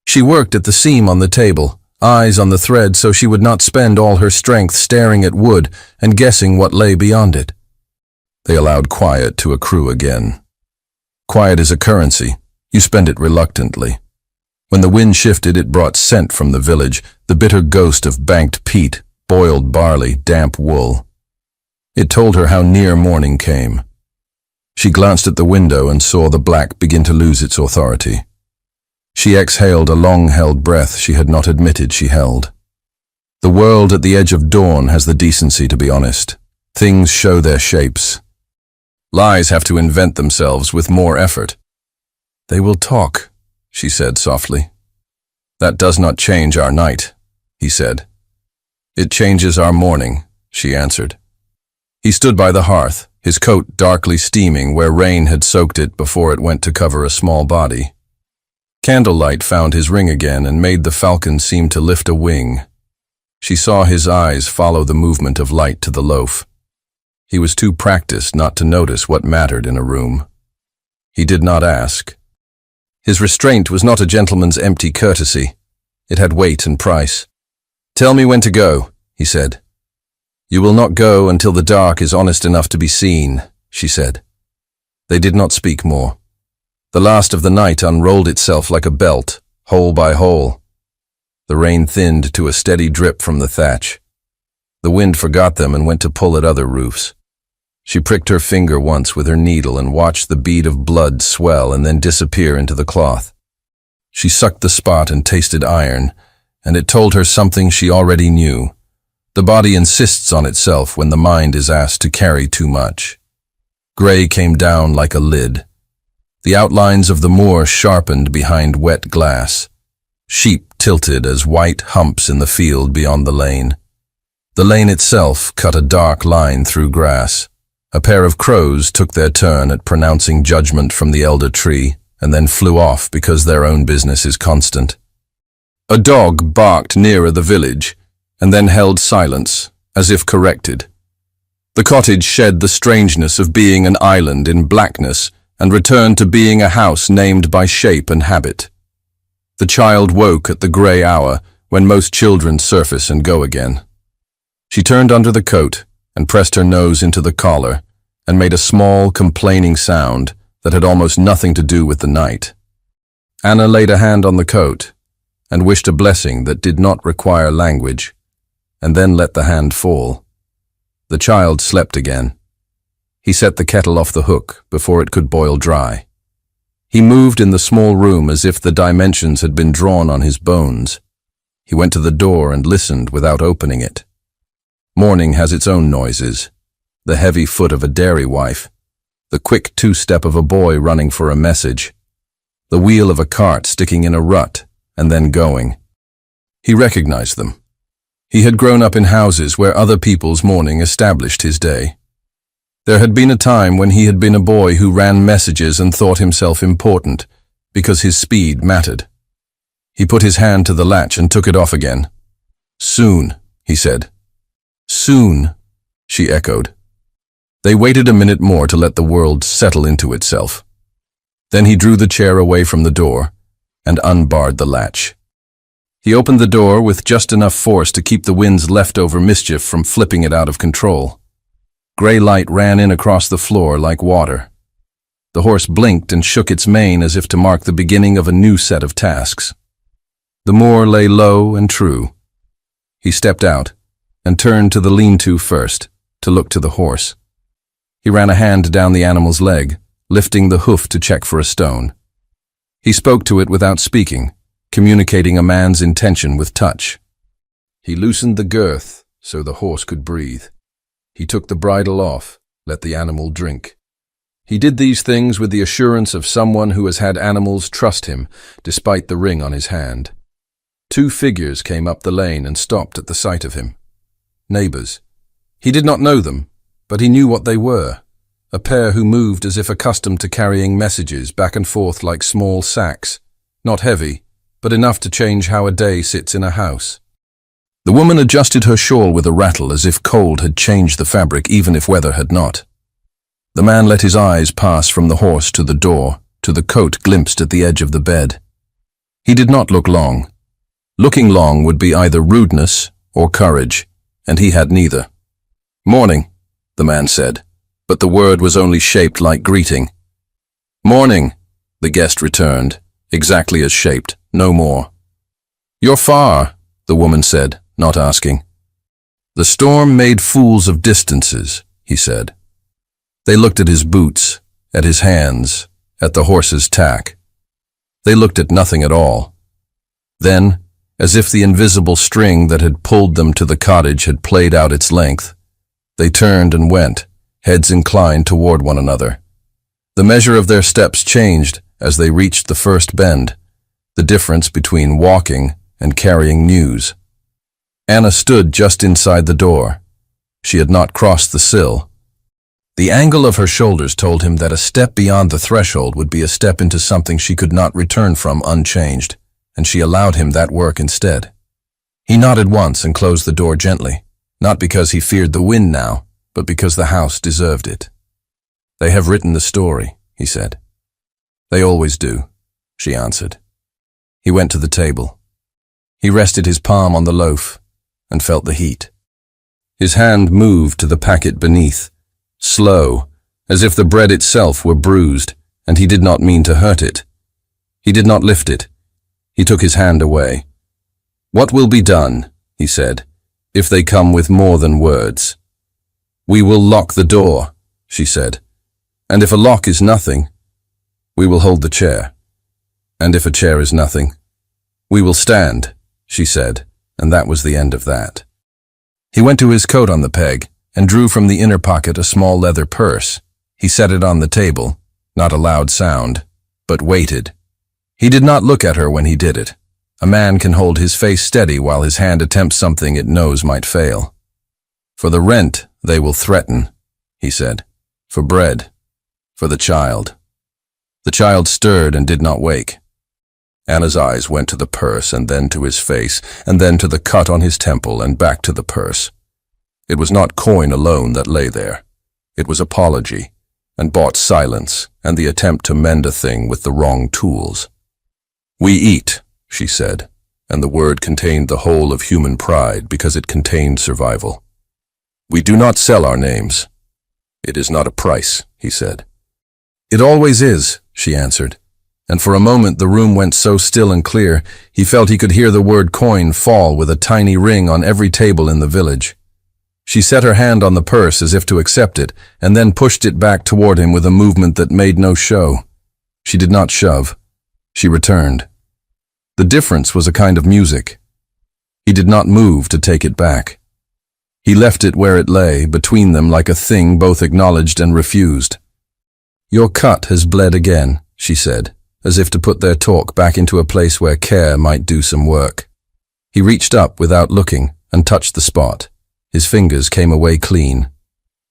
She worked at the seam on the table, eyes on the thread so she would not spend all her strength staring at wood and guessing what lay beyond it. They allowed quiet to accrue again. Quiet is a currency. You spend it reluctantly. When the wind shifted, it brought scent from the village, the bitter ghost of banked peat, boiled barley, damp wool. It told her how near morning came. She glanced at the window and saw the black begin to lose its authority. She exhaled a long-held breath she had not admitted she held. The world at the edge of dawn has the decency to be honest. Things show their shapes. Lies have to invent themselves with more effort. "They will talk," she said softly. "That does not change our night," he said. "It changes our morning," she answered. He stood by the hearth, his coat darkly steaming where rain had soaked it before it went to cover a small body. Candlelight found his ring again and made the falcon seem to lift a wing. She saw his eyes follow the movement of light to the loaf. He was too practiced not to notice what mattered in a room. He did not ask. His restraint was not a gentleman's empty courtesy. It had weight and price. "Tell me when to go," he said. "You will not go until the dark is honest enough to be seen," she said. They did not speak more. The last of the night unrolled itself like a belt, hole by hole. The rain thinned to a steady drip from the thatch. The wind forgot them and went to pull at other roofs. She pricked her finger once with her needle and watched the bead of blood swell and then disappear into the cloth. She sucked the spot and tasted iron, and it told her something she already knew. The body insists on itself when the mind is asked to carry too much. Gray came down like a lid. The outlines of the moor sharpened behind wet glass. Sheep tilted as white humps in the field beyond the lane. The lane itself cut a dark line through grass. A pair of crows took their turn at pronouncing judgment from the elder tree, and then flew off because their own business is constant. A dog barked nearer the village, and then held silence, as if corrected. The cottage shed the strangeness of being an island in blackness, and returned to being a house named by shape and habit. The child woke at the grey hour, when most children surface and go again. She turned under the coat, and pressed her nose into the collar, and made a small, complaining sound that had almost nothing to do with the night. Anna laid a hand on the coat, and wished a blessing that did not require language, and then let the hand fall. The child slept again. He set the kettle off the hook before it could boil dry. He moved in the small room as if the dimensions had been drawn on his bones. He went to the door and listened without opening it. Morning has its own noises. The heavy foot of a dairy wife, the quick two-step of a boy running for a message, the wheel of a cart sticking in a rut and then going. He recognized them. He had grown up in houses where other people's morning established his day. There had been a time when he had been a boy who ran messages and thought himself important, because his speed mattered. He put his hand to the latch and took it off again. "Soon," he said. "Soon," she echoed. They waited a minute more to let the world settle into itself. Then he drew the chair away from the door and unbarred the latch. He opened the door with just enough force to keep the wind's leftover mischief from flipping it out of control. Gray light ran in across the floor like water. The horse blinked and shook its mane as if to mark the beginning of a new set of tasks. The moor lay low and true. He stepped out and turned to the lean-to first, to look to the horse. He ran a hand down the animal's leg, lifting the hoof to check for a stone. He spoke to it without speaking, communicating a man's intention with touch. He loosened the girth so the horse could breathe. He took the bridle off, let the animal drink. He did these things with the assurance of someone who has had animals trust him, despite the ring on his hand. Two figures came up the lane and stopped at the sight of him. Neighbors. He did not know them, but he knew what they were. A pair who moved as if accustomed to carrying messages back and forth like small sacks, not heavy, but enough to change how a day sits in a house. The woman adjusted her shawl with a rattle as if cold had changed the fabric even if weather had not. The man let his eyes pass from the horse to the door, to the coat glimpsed at the edge of the bed. He did not look long. Looking long would be either rudeness or courage, and he had neither. "Morning," the man said, but the word was only shaped like greeting. "Morning," the guest returned, exactly as shaped, no more. "You're far," the woman said, not asking. "The storm made fools of distances," he said. They looked at his boots, at his hands, at the horse's tack. They looked at nothing at all. Then, as if the invisible string that had pulled them to the cottage had played out its length, they turned and went, heads inclined toward one another. The measure of their steps changed as they reached the first bend, the difference between walking and carrying news. Anna stood just inside the door. She had not crossed the sill. The angle of her shoulders told him that a step beyond the threshold would be a step into something she could not return from unchanged, and she allowed him that work instead. He nodded once and closed the door gently, not because he feared the wind now, but because the house deserved it. "They have written the story," he said. "They always do," she answered. He went to the table. He rested his palm on the loaf and felt the heat. His hand moved to the packet beneath, slow, as if the bread itself were bruised, and he did not mean to hurt it. He did not lift it. He took his hand away. "What will be done," he said, "if they come with more than words?" "We will lock the door," she said, "and if a lock is nothing, we will hold the chair." And if a chair is nothing? We will stand, she said, and that was the end of that. He went to his coat on the peg and drew from the inner pocket a small leather purse. He set it on the table, not a loud sound, but waited. He did not look at her when he did it. A man can hold his face steady while his hand attempts something it knows might fail. For the rent, they will threaten, he said. For bread. For the child. The child stirred and did not wake. Anna's eyes went to the purse and then to his face, and then to the cut on his temple and back to the purse. It was not coin alone that lay there. It was apology, and bought silence, and the attempt to mend a thing with the wrong tools. We eat, she said, and the word contained the whole of human pride because it contained survival. We do not sell our names. It is not a price, he said. It always is, she answered, and for a moment the room went so still and clear, he felt he could hear the word coin fall with a tiny ring on every table in the village. She set her hand on the purse as if to accept it, and then pushed it back toward him with a movement that made no show. She did not shove. She returned. The difference was a kind of music. He did not move to take it back. He left it where it lay, between them like a thing both acknowledged and refused. Your cut has bled again, she said, as if to put their talk back into a place where care might do some work. He reached up without looking and touched the spot. His fingers came away clean.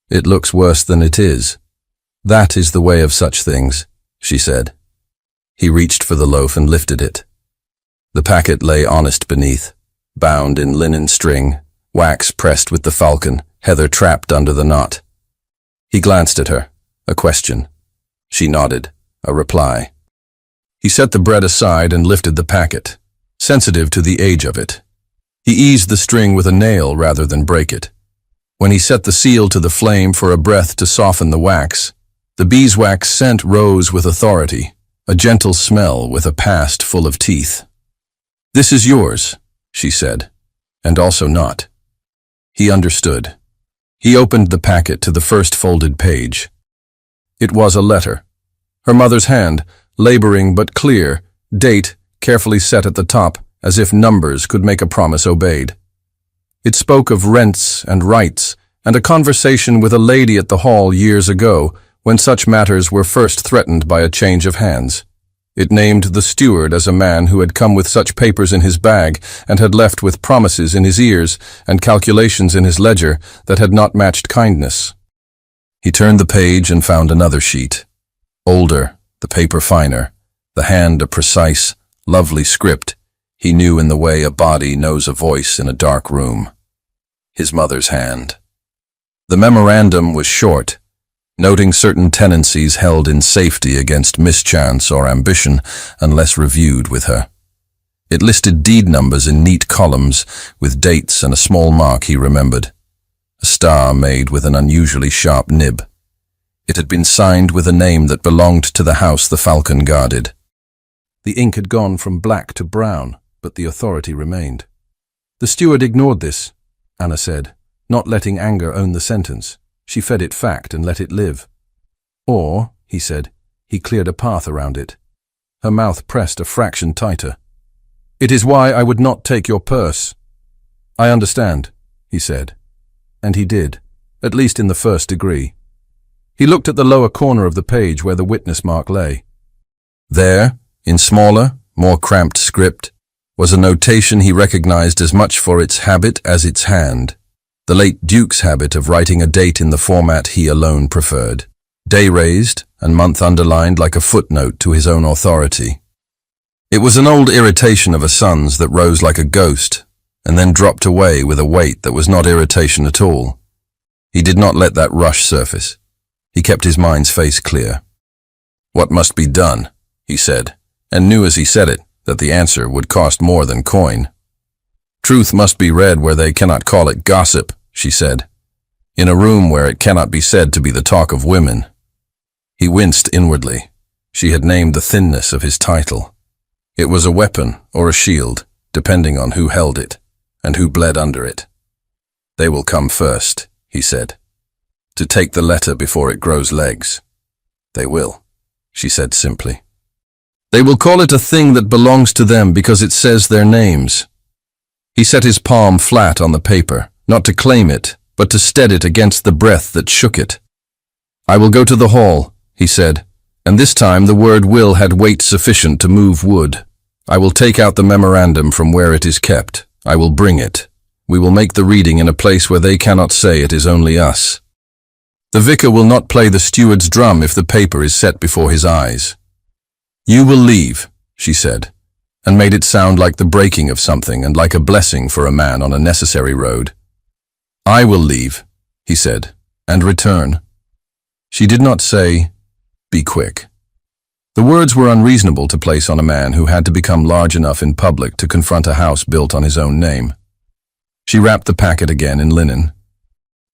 It looks worse than it is. That is the way of such things, she said. He reached for the loaf and lifted it. The packet lay honest beneath, bound in linen string, wax pressed with the falcon, heather trapped under the knot. He glanced at her, a question. She nodded, a reply. He set the bread aside and lifted the packet, sensitive to the age of it. He eased the string with a nail rather than break it. When he set the seal to the flame for a breath to soften the wax, the beeswax scent rose with authority, a gentle smell with a past full of teeth. This is yours, she said, and also not. He understood. He opened the packet to the first folded page. It was a letter. Her mother's hand, laboring but clear, date carefully set at the top, as if numbers could make a promise obeyed. It spoke of rents and rights, and a conversation with a lady at the hall years ago, when such matters were first threatened by a change of hands. It named the steward as a man who had come with such papers in his bag and had left with promises in his ears and calculations in his ledger that had not matched kindness. He turned the page and found another sheet. Older, the paper finer, the hand a precise, lovely script he knew in the way a body knows a voice in a dark room. His mother's hand. The memorandum was short, noting certain tendencies held in safety against mischance or ambition unless reviewed with her. It listed deed numbers in neat columns with dates and a small mark he remembered. A star made with an unusually sharp nib. It had been signed with a name that belonged to the house the falcon guarded. The ink had gone from black to brown, but the authority remained. The steward ignored this, Anna said, not letting anger own the sentence. She fed it fact and let it live. Or, he said, he cleared a path around it. Her mouth pressed a fraction tighter. It is why I would not take your purse. I understand, he said. And he did, at least in the first degree. He looked at the lower corner of the page where the witness mark lay. There, in smaller, more cramped script, was a notation he recognized as much for its habit as its hand. The late Duke's habit of writing a date in the format he alone preferred. Day raised and month underlined like a footnote to his own authority. It was an old irritation of a son's that rose like a ghost and then dropped away with a weight that was not irritation at all. He did not let that rush surface. He kept his mind's face clear. What must be done, he said, and knew as he said it that the answer would cost more than coin. Truth must be read where they cannot call it gossip, she said, in a room where it cannot be said to be the talk of women. He winced inwardly. She had named the thinness of his title. It was a weapon or a shield, depending on who held it and who bled under it. They will come first, he said, to take the letter before it grows legs. They will, she said simply. They will call it a thing that belongs to them because it says their names. He set his palm flat on the paper, not to claim it, but to steady it against the breath that shook it. I will go to the hall, he said, and this time the word will had weight sufficient to move wood. I will take out the memorandum from where it is kept. I will bring it. We will make the reading in a place where they cannot say it is only us. The vicar will not play the steward's drum if the paper is set before his eyes. You will leave, she said, and made it sound like the breaking of something and like a blessing for a man on a necessary road. I will leave, he said, and return. She did not say, be quick. The words were unreasonable to place on a man who had to become large enough in public to confront a house built on his own name. She wrapped the packet again in linen.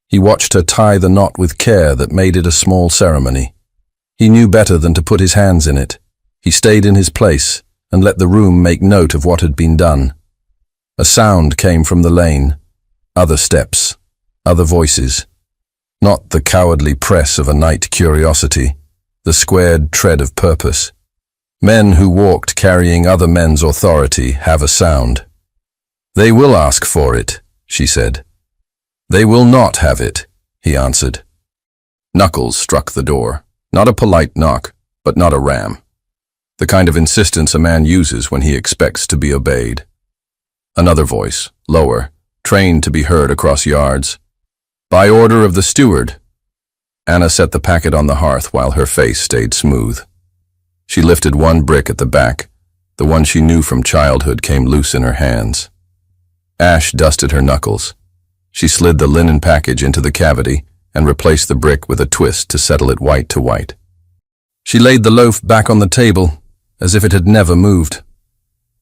He watched her tie the knot with care that made it a small ceremony. He knew better than to put his hands in it. He stayed in his place and let the room make note of what had been done. A sound came from the lane. Other steps. Other voices. Not the cowardly press of a night curiosity, the squared tread of purpose. Men who walked carrying other men's authority have a sound. They will ask for it, she said. They will not have it, he answered. Knuckles struck the door. Not a polite knock, but not a ram. The kind of insistence a man uses when he expects to be obeyed. Another voice, lower, trained to be heard across yards. By order of the steward. Anna set the packet on the hearth while her face stayed smooth. She lifted one brick at the back. The one she knew from childhood came loose in her hands. Ash dusted her knuckles. She slid the linen package into the cavity and replaced the brick with a twist to settle it white to white. She laid the loaf back on the table, as if it had never moved.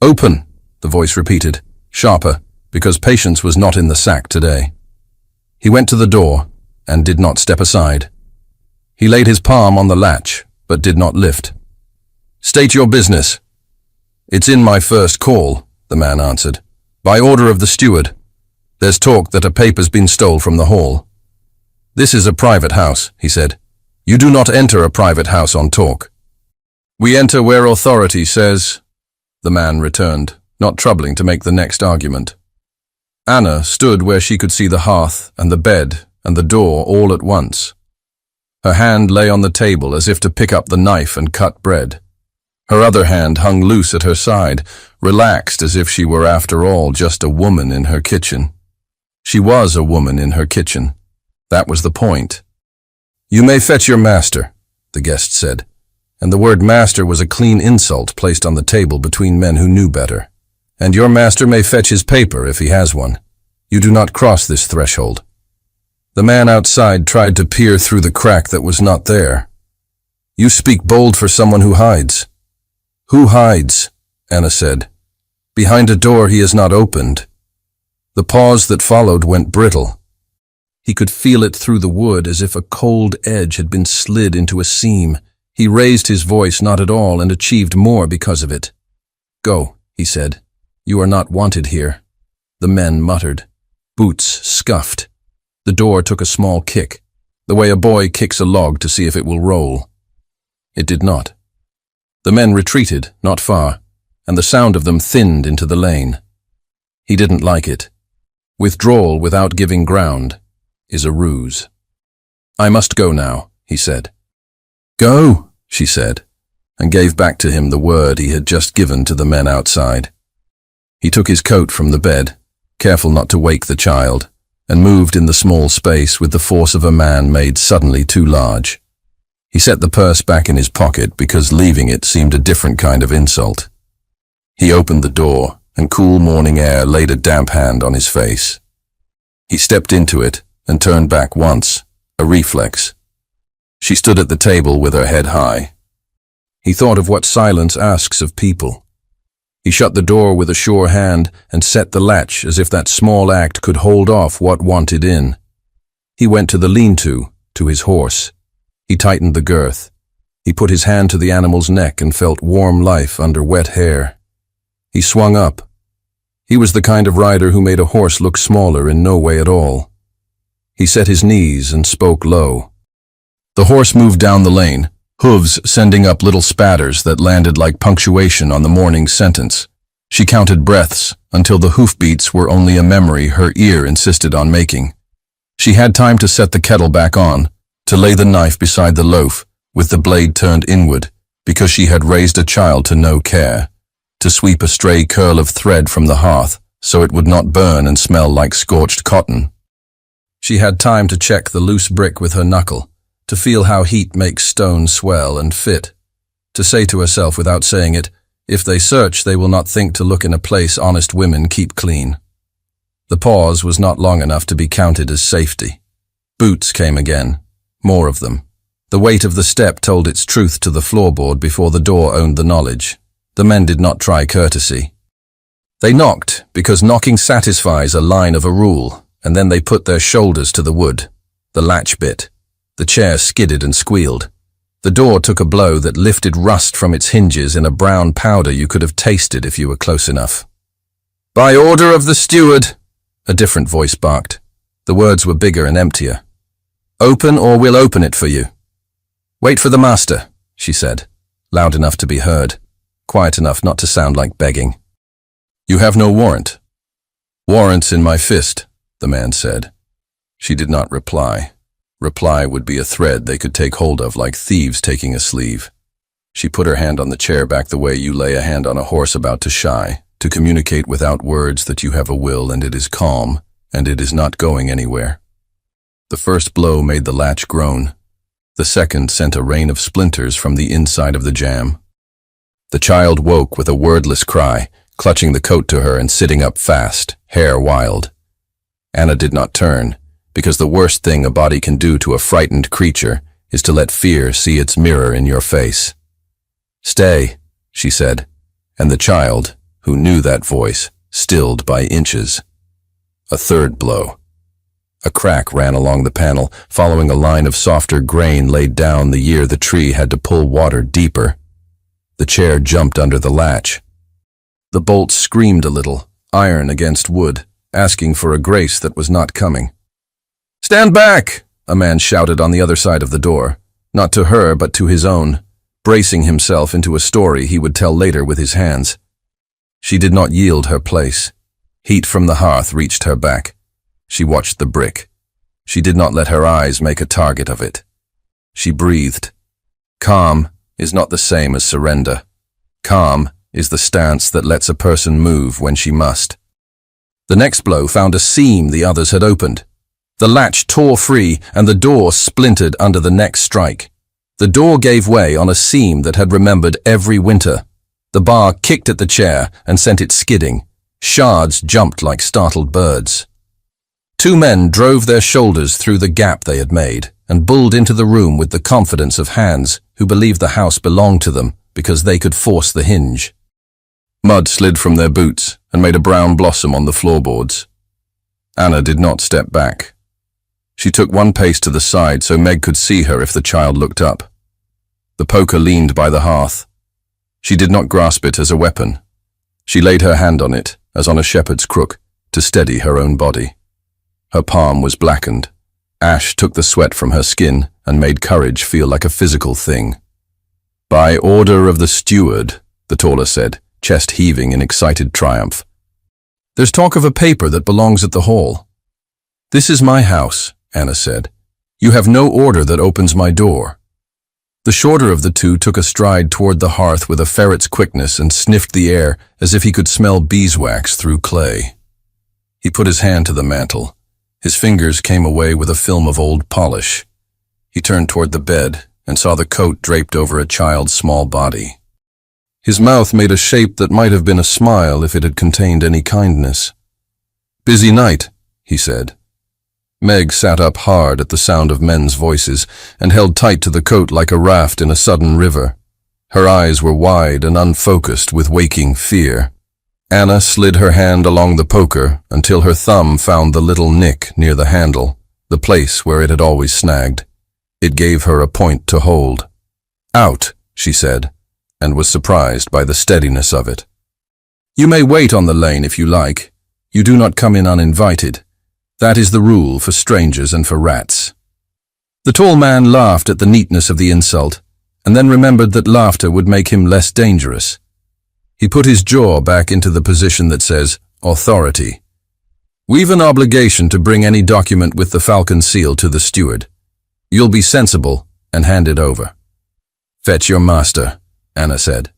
Open, the voice repeated, sharper, because patience was not in the sack today. He went to the door and did not step aside. He laid his palm on the latch, but did not lift. State your business. It's in my first call, the man answered. By order of the steward. There's talk that a paper's been stole from the hall. This is a private house, he said. You do not enter a private house on talk. We enter where authority says, the man returned, not troubling to make the next argument. Anna stood where she could see the hearth and the bed and the door all at once. Her hand lay on the table as if to pick up the knife and cut bread. Her other hand hung loose at her side, relaxed as if she were after all just a woman in her kitchen. She was a woman in her kitchen. That was the point. You may fetch your master, the guest said, and the word master was a clean insult placed on the table between men who knew better. And your master may fetch his paper if he has one. You do not cross this threshold. The man outside tried to peer through the crack that was not there. You speak bold for someone who hides. Who hides? Anna said. Behind a door he has not opened. The pause that followed went brittle. He could feel it through the wood as if a cold edge had been slid into a seam. He raised his voice not at all and achieved more because of it. Go, he said. You are not wanted here. The men muttered. Boots scuffed. The door took a small kick, the way a boy kicks a log to see if it will roll. It did not. The men retreated, not far, and the sound of them thinned into the lane. He didn't like it. Withdrawal without giving ground is a ruse. I must go now, he said. Go, she said, and gave back to him the word he had just given to the men outside. He took his coat from the bed, careful not to wake the child, and moved in the small space with the force of a man made suddenly too large. He set the purse back in his pocket because leaving it seemed a different kind of insult. He opened the door, and cool morning air laid a damp hand on his face. He stepped into it and turned back once, a reflex. She stood at the table with her head high. He thought of what silence asks of people. He shut the door with a sure hand and set the latch as if that small act could hold off what wanted in. He went to the lean-to, to his horse. He tightened the girth. He put his hand to the animal's neck and felt warm life under wet hair. He swung up. He was the kind of rider who made a horse look smaller in no way at all. He set his knees and spoke low. The horse moved down the lane, hooves sending up little spatters that landed like punctuation on the morning's sentence. She counted breaths until the hoofbeats were only a memory her ear insisted on making. She had time to set the kettle back on, to lay the knife beside the loaf, with the blade turned inward, because she had raised a child to no care, to sweep a stray curl of thread from the hearth so it would not burn and smell like scorched cotton. She had time to check the loose brick with her knuckle, to feel how heat makes stone swell and fit, to say to herself without saying it, if they search they will not think to look in a place honest women keep clean. The pause was not long enough to be counted as safety. Boots came again, more of them. The weight of the step told its truth to the floorboard before the door owned the knowledge. The men did not try courtesy. They knocked because knocking satisfies a line of a rule, and then they put their shoulders to the wood. The latch bit. The chair skidded and squealed. The door took a blow that lifted rust from its hinges in a brown powder you could have tasted if you were close enough. "By order of the steward," a different voice barked. The words were bigger and emptier. "Open or we'll open it for you." "Wait for the master," she said, loud enough to be heard, quiet enough not to sound like begging. "You have no warrant." "Warrant's in my fist," the man said. She did not reply. Reply would be a thread they could take hold of like thieves taking a sleeve. She put her hand on the chair back the way you lay a hand on a horse about to shy, to communicate without words that you have a will and it is calm, and it is not going anywhere. The first blow made the latch groan. The second sent a rain of splinters from the inside of the jamb. The child woke with a wordless cry, clutching the coat to her and sitting up fast, hair wild. Anna did not turn, because the worst thing a body can do to a frightened creature is to let fear see its mirror in your face. "Stay," she said, and the child, who knew that voice, stilled by inches. A third blow. A crack ran along the panel, following a line of softer grain laid down the year the tree had to pull water deeper. The chair jumped under the latch. The bolt screamed a little, iron against wood, asking for a grace that was not coming. "Stand back!" a man shouted on the other side of the door, not to her but to his own, bracing himself into a story he would tell later with his hands. She did not yield her place. Heat from the hearth reached her back. She watched the brick. She did not let her eyes make a target of it. She breathed. Calm is not the same as surrender. Calm is the stance that lets a person move when she must. The next blow found a seam the others had opened. The latch tore free and the door splintered under the next strike. The door gave way on a seam that had remembered every winter. The bar kicked at the chair and sent it skidding. Shards jumped like startled birds. Two men drove their shoulders through the gap they had made and bulled into the room with the confidence of hands who believed the house belonged to them because they could force the hinge. Mud slid from their boots and made a brown blossom on the floorboards. Anna did not step back. She took one pace to the side so Meg could see her if the child looked up. The poker leaned by the hearth. She did not grasp it as a weapon. She laid her hand on it, as on a shepherd's crook, to steady her own body. Her palm was blackened. Ash took the sweat from her skin and made courage feel like a physical thing. "By order of the steward," the taller said, chest heaving in excited triumph. "There's talk of a paper that belongs at the hall." "This is my house," Anna said. "You have no order that opens my door." The shorter of the two took a stride toward the hearth with a ferret's quickness and sniffed the air as if he could smell beeswax through clay. He put his hand to the mantel. His fingers came away with a film of old polish. He turned toward the bed and saw the coat draped over a child's small body. His mouth made a shape that might have been a smile if it had contained any kindness. "Busy night," he said. Meg sat up hard at the sound of men's voices and held tight to the coat like a raft in a sudden river. Her eyes were wide and unfocused with waking fear. Anna slid her hand along the poker until her thumb found the little nick near the handle, the place where it had always snagged. It gave her a point to hold. "Out," she said, and was surprised by the steadiness of it. "You may wait on the lane if you like. You do not come in uninvited. That is the rule for strangers and for rats." The tall man laughed at the neatness of the insult, and then remembered that laughter would make him less dangerous. He put his jaw back into the position that says, authority. We've an obligation to bring any document with the Falcon seal to the steward. You'll be sensible and hand it over. Fetch your master, Anna said.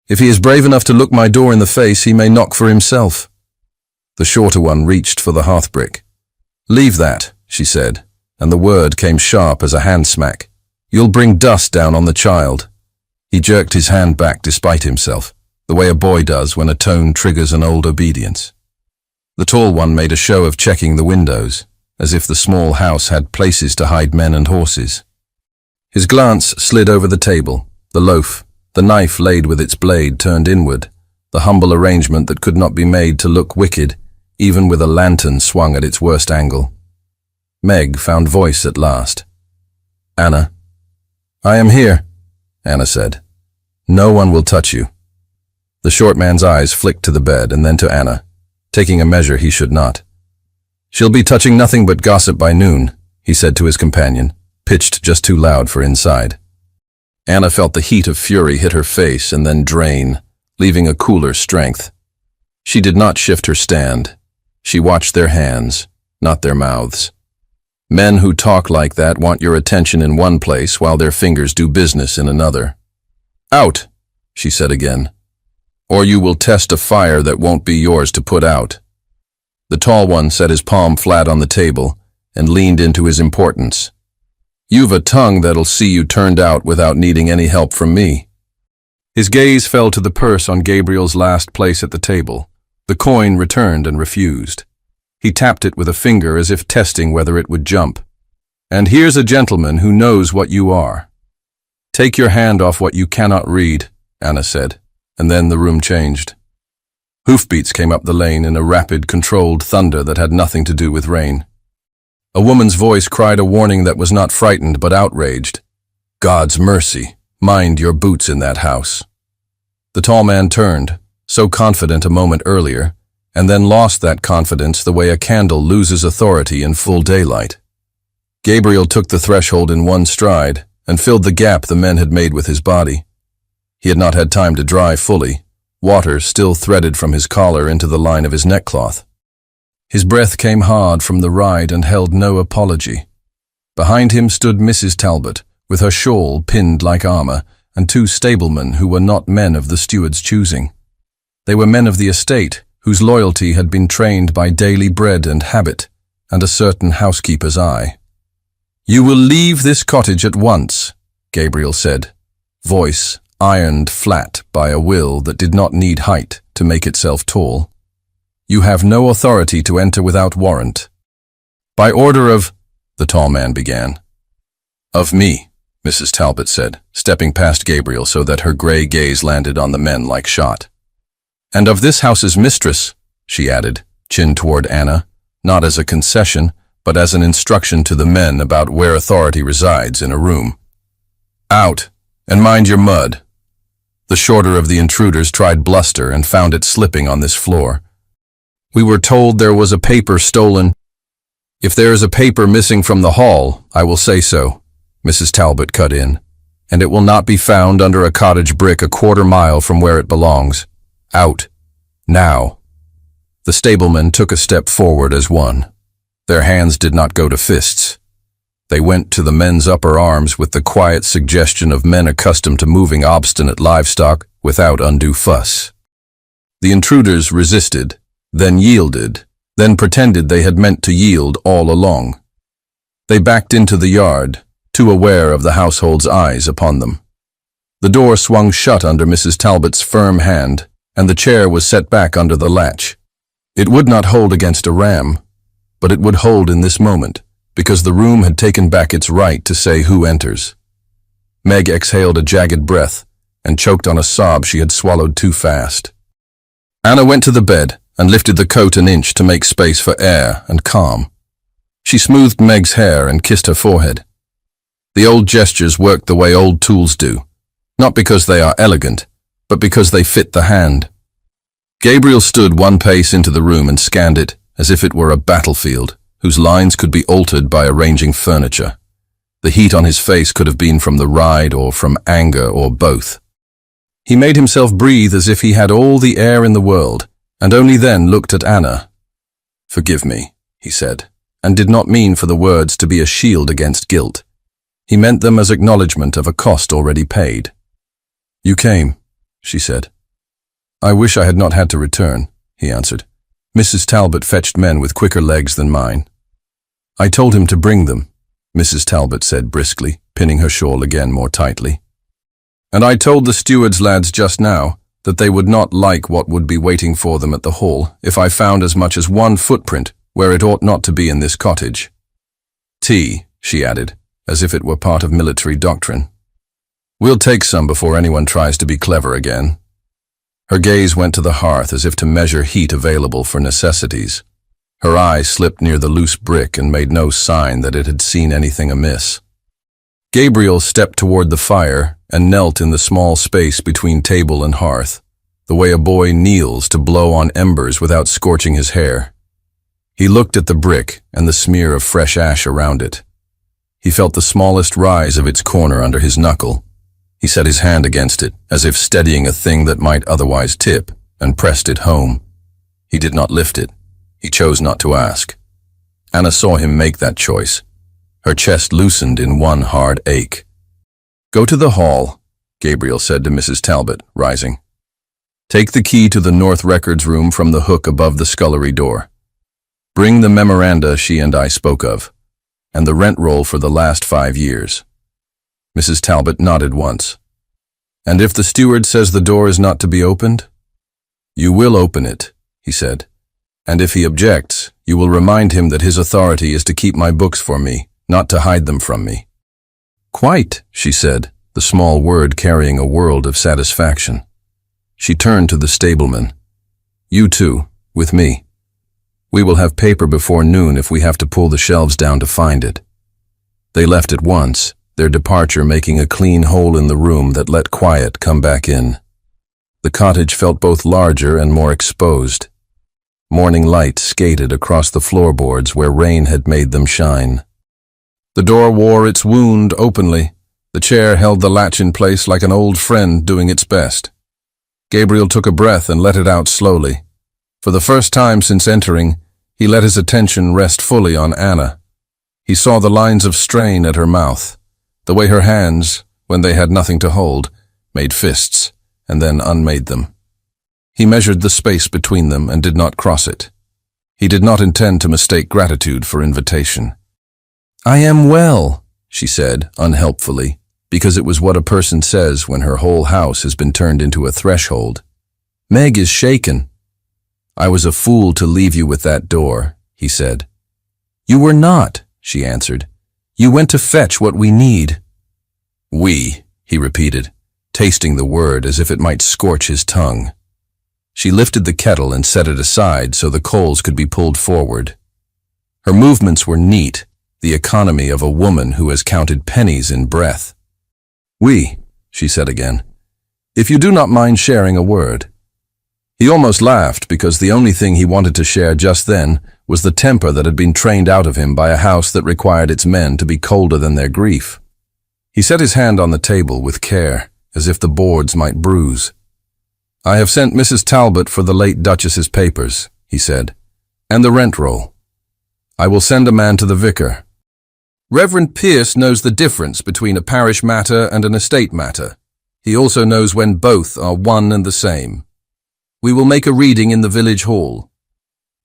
If he is brave enough to look my door in the face, he may knock for himself. The shorter one reached for the hearthbrick. Leave that, she said, and the word came sharp as a hand smack. You'll bring dust down on the child. He jerked his hand back despite himself, the way a boy does when a tone triggers an old obedience. The tall one made a show of checking the windows, as if the small house had places to hide men and horses. His glance slid over the table, the loaf, the knife laid with its blade turned inward, the humble arrangement that could not be made to look wicked, even with a lantern swung at its worst angle. Meg found voice at last. Anna. I am here, Anna said. No one will touch you. The short man's eyes flicked to the bed and then to Anna, taking a measure he should not. She'll be touching nothing but gossip by noon, he said to his companion, pitched just too loud for inside. Anna felt the heat of fury hit her face and then drain, leaving a cooler strength. She did not shift her stand. She watched their hands, not their mouths. Men who talk like that want your attention in one place while their fingers do business in another. Out, she said again, or you will test a fire that won't be yours to put out. The tall one set his palm flat on the table and leaned into his importance. You've a tongue that'll see you turned out without needing any help from me. His gaze fell to the purse on Gabriel's last place at the table. The coin returned and refused. He tapped it with a finger as if testing whether it would jump. And here's a gentleman who knows what you are. Take your hand off what you cannot read, Anna said, and then the room changed. Hoofbeats came up the lane in a rapid, controlled thunder that had nothing to do with rain. A woman's voice cried a warning that was not frightened but outraged. God's mercy, mind your boots in that house. The tall man turned, so confident a moment earlier, and then lost that confidence the way a candle loses authority in full daylight. Gabriel took the threshold in one stride and filled the gap the men had made with his body. He had not had time to dry fully, water still threaded from his collar into the line of his neckcloth. His breath came hard from the ride and held no apology. Behind him stood Mrs. Talbot, with her shawl pinned like armor, and two stablemen who were not men of the steward's choosing. They were men of the estate, whose loyalty had been trained by daily bread and habit, and a certain housekeeper's eye. You will leave this cottage at once, Gabriel said, voice ironed flat by a will that did not need height to make itself tall. You have no authority to enter without warrant. By order of, the tall man began. Of me, Mrs. Talbot said, stepping past Gabriel so that her gray gaze landed on the men like shot. And of this house's mistress, she added, chin toward Anna, not as a concession, but as an instruction to the men about where authority resides in a room. Out, and mind your mud. The shorter of the intruders tried bluster and found it slipping on this floor. We were told there was a paper stolen. If there is a paper missing from the hall, I will say so, Mrs. Talbot cut in, and it will not be found under a cottage brick a quarter-mile from where it belongs. Out. Now. The stablemen took a step forward as one. Their hands did not go to fists. They went to the men's upper arms with the quiet suggestion of men accustomed to moving obstinate livestock without undue fuss. The intruders resisted, then yielded, then pretended they had meant to yield all along. They backed into the yard, too aware of the household's eyes upon them. The door swung shut under Mrs. Talbot's firm hand, and the chair was set back under the latch. It would not hold against a ram, but it would hold in this moment, because the room had taken back its right to say who enters. Meg exhaled a jagged breath and choked on a sob she had swallowed too fast. Anna went to the bed and lifted the coat an inch to make space for air and calm. She smoothed Meg's hair and kissed her forehead. The old gestures worked the way old tools do, not because they are elegant, but because they fit the hand. Gabriel stood one pace into the room and scanned it as if it were a battlefield, whose lines could be altered by arranging furniture. The heat on his face could have been from the ride or from anger or both. He made himself breathe as if he had all the air in the world, and only then looked at Anna. "Forgive me," he said, and did not mean for the words to be a shield against guilt. He meant them as acknowledgement of a cost already paid. "You came," she said. "I wish I had not had to return," he answered. "Mrs. Talbot fetched men with quicker legs than mine." "I told him to bring them," Mrs. Talbot said briskly, pinning her shawl again more tightly. "And I told the steward's lads just now that they would not like what would be waiting for them at the hall if I found as much as one footprint where it ought not to be in this cottage. Tea," she added, as if it were part of military doctrine. "We'll take some before anyone tries to be clever again." Her gaze went to the hearth as if to measure heat available for necessities. Her eye slipped near the loose brick and made no sign that it had seen anything amiss. Gabriel stepped toward the fire and knelt in the small space between table and hearth, the way a boy kneels to blow on embers without scorching his hair. He looked at the brick and the smear of fresh ash around it. He felt the smallest rise of its corner under his knuckle. He set his hand against it, as if steadying a thing that might otherwise tip, and pressed it home. He did not lift it. He chose not to ask. Anna saw him make that choice. Her chest loosened in one hard ache. "Go to the hall," Gabriel said to Mrs. Talbot, rising. "Take the key to the North Records room from the hook above the scullery door. Bring the memoranda she and I spoke of, and the rent roll for the last 5 years. Mrs. Talbot nodded once. "And if the steward says the door is not to be opened?" "You will open it," he said. "And if he objects, you will remind him that his authority is to keep my books for me, not to hide them from me." "Quite," she said, the small word carrying a world of satisfaction. She turned to the stableman. "You too, with me. We will have paper before noon if we have to pull the shelves down to find it." They left at once, their departure making a clean hole in the room that let quiet come back in. The cottage felt both larger and more exposed. Morning light skated across the floorboards where rain had made them shine. The door wore its wound openly. The chair held the latch in place like an old friend doing its best. Gabriel took a breath and let it out slowly. For the first time since entering, he let his attention rest fully on Anna. He saw the lines of strain at her mouth, the way her hands, when they had nothing to hold, made fists, and then unmade them. He measured the space between them and did not cross it. He did not intend to mistake gratitude for invitation. "I am well," she said, unhelpfully, because it was what a person says when her whole house has been turned into a threshold. "Meg is shaken." "I was a fool to leave you with that door," he said. "You were not," she answered. "You went to fetch what we need." "We," he repeated, tasting the word as if it might scorch his tongue. She lifted the kettle and set it aside so the coals could be pulled forward. Her movements were neat, the economy of a woman who has counted pennies in breath. "We," she said again, "if you do not mind sharing a word." He almost laughed because the only thing he wanted to share just then was the temper that had been trained out of him by a house that required its men to be colder than their grief. He set his hand on the table with care, as if the boards might bruise. "I have sent Mrs. Talbot for the late Duchess's papers," he said, "and the rent roll. I will send a man to the vicar. Reverend Pierce knows the difference between a parish matter and an estate matter. He also knows when both are one and the same. We will make a reading in the village hall."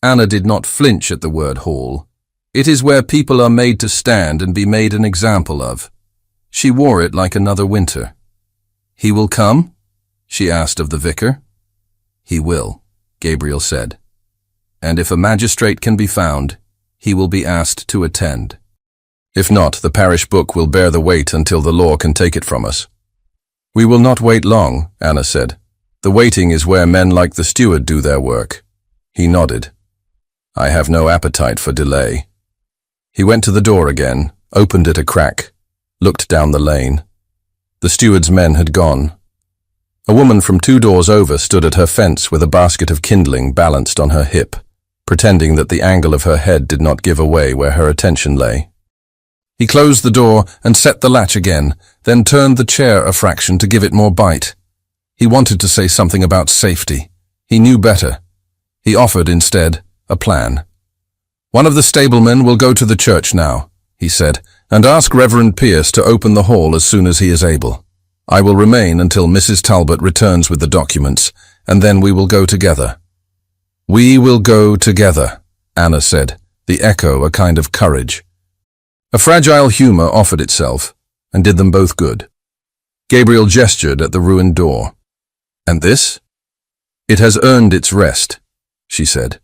Anna did not flinch at the word hall. It is where people are made to stand and be made an example of. She wore it like another winter. "He will come?" she asked of the vicar. "He will," Gabriel said. "And if a magistrate can be found, he will be asked to attend. If not, the parish book will bear the weight until the law can take it from us." "We will not wait long," Anna said. "The waiting is where men like the steward do their work." He nodded. "I have no appetite for delay." He went to the door again, opened it a crack, looked down the lane. The steward's men had gone. A woman from 2 doors over stood at her fence with a basket of kindling balanced on her hip, pretending that the angle of her head did not give away where her attention lay. He closed the door and set the latch again, then turned the chair a fraction to give it more bite. He wanted to say something about safety. He knew better. He offered, instead, a plan. "One of the stablemen will go to the church now," he said, "and ask Reverend Pierce to open the hall as soon as he is able. I will remain until Mrs. Talbot returns with the documents, and then we will go together." "We will go together," Anna said, the echo a kind of courage. A fragile humor offered itself, and did them both good. Gabriel gestured at the ruined door. "And this?" "It has earned its rest," she said.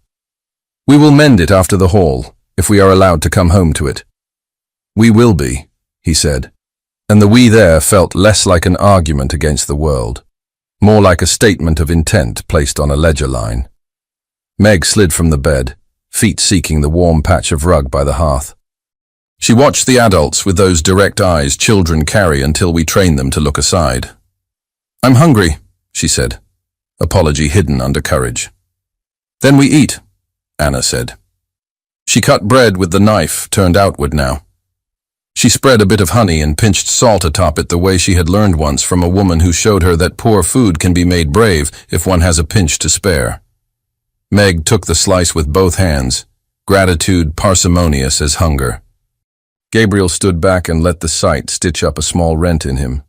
"We will mend it after the hall, if we are allowed to come home to it." "We will be," he said, and the "we" there felt less like an argument against the world, more like a statement of intent placed on a ledger line. Meg slid from the bed, feet seeking the warm patch of rug by the hearth. She watched the adults with those direct eyes children carry until we train them to look aside. "I'm hungry," she said, apology hidden under courage. "Then we eat," Anna said. She cut bread with the knife turned outward now. She spread a bit of honey and pinched salt atop it the way she had learned once from a woman who showed her that poor food can be made brave if one has a pinch to spare. Meg took the slice with both hands, gratitude parsimonious as hunger. Gabriel stood back and let the sight stitch up a small rent in him.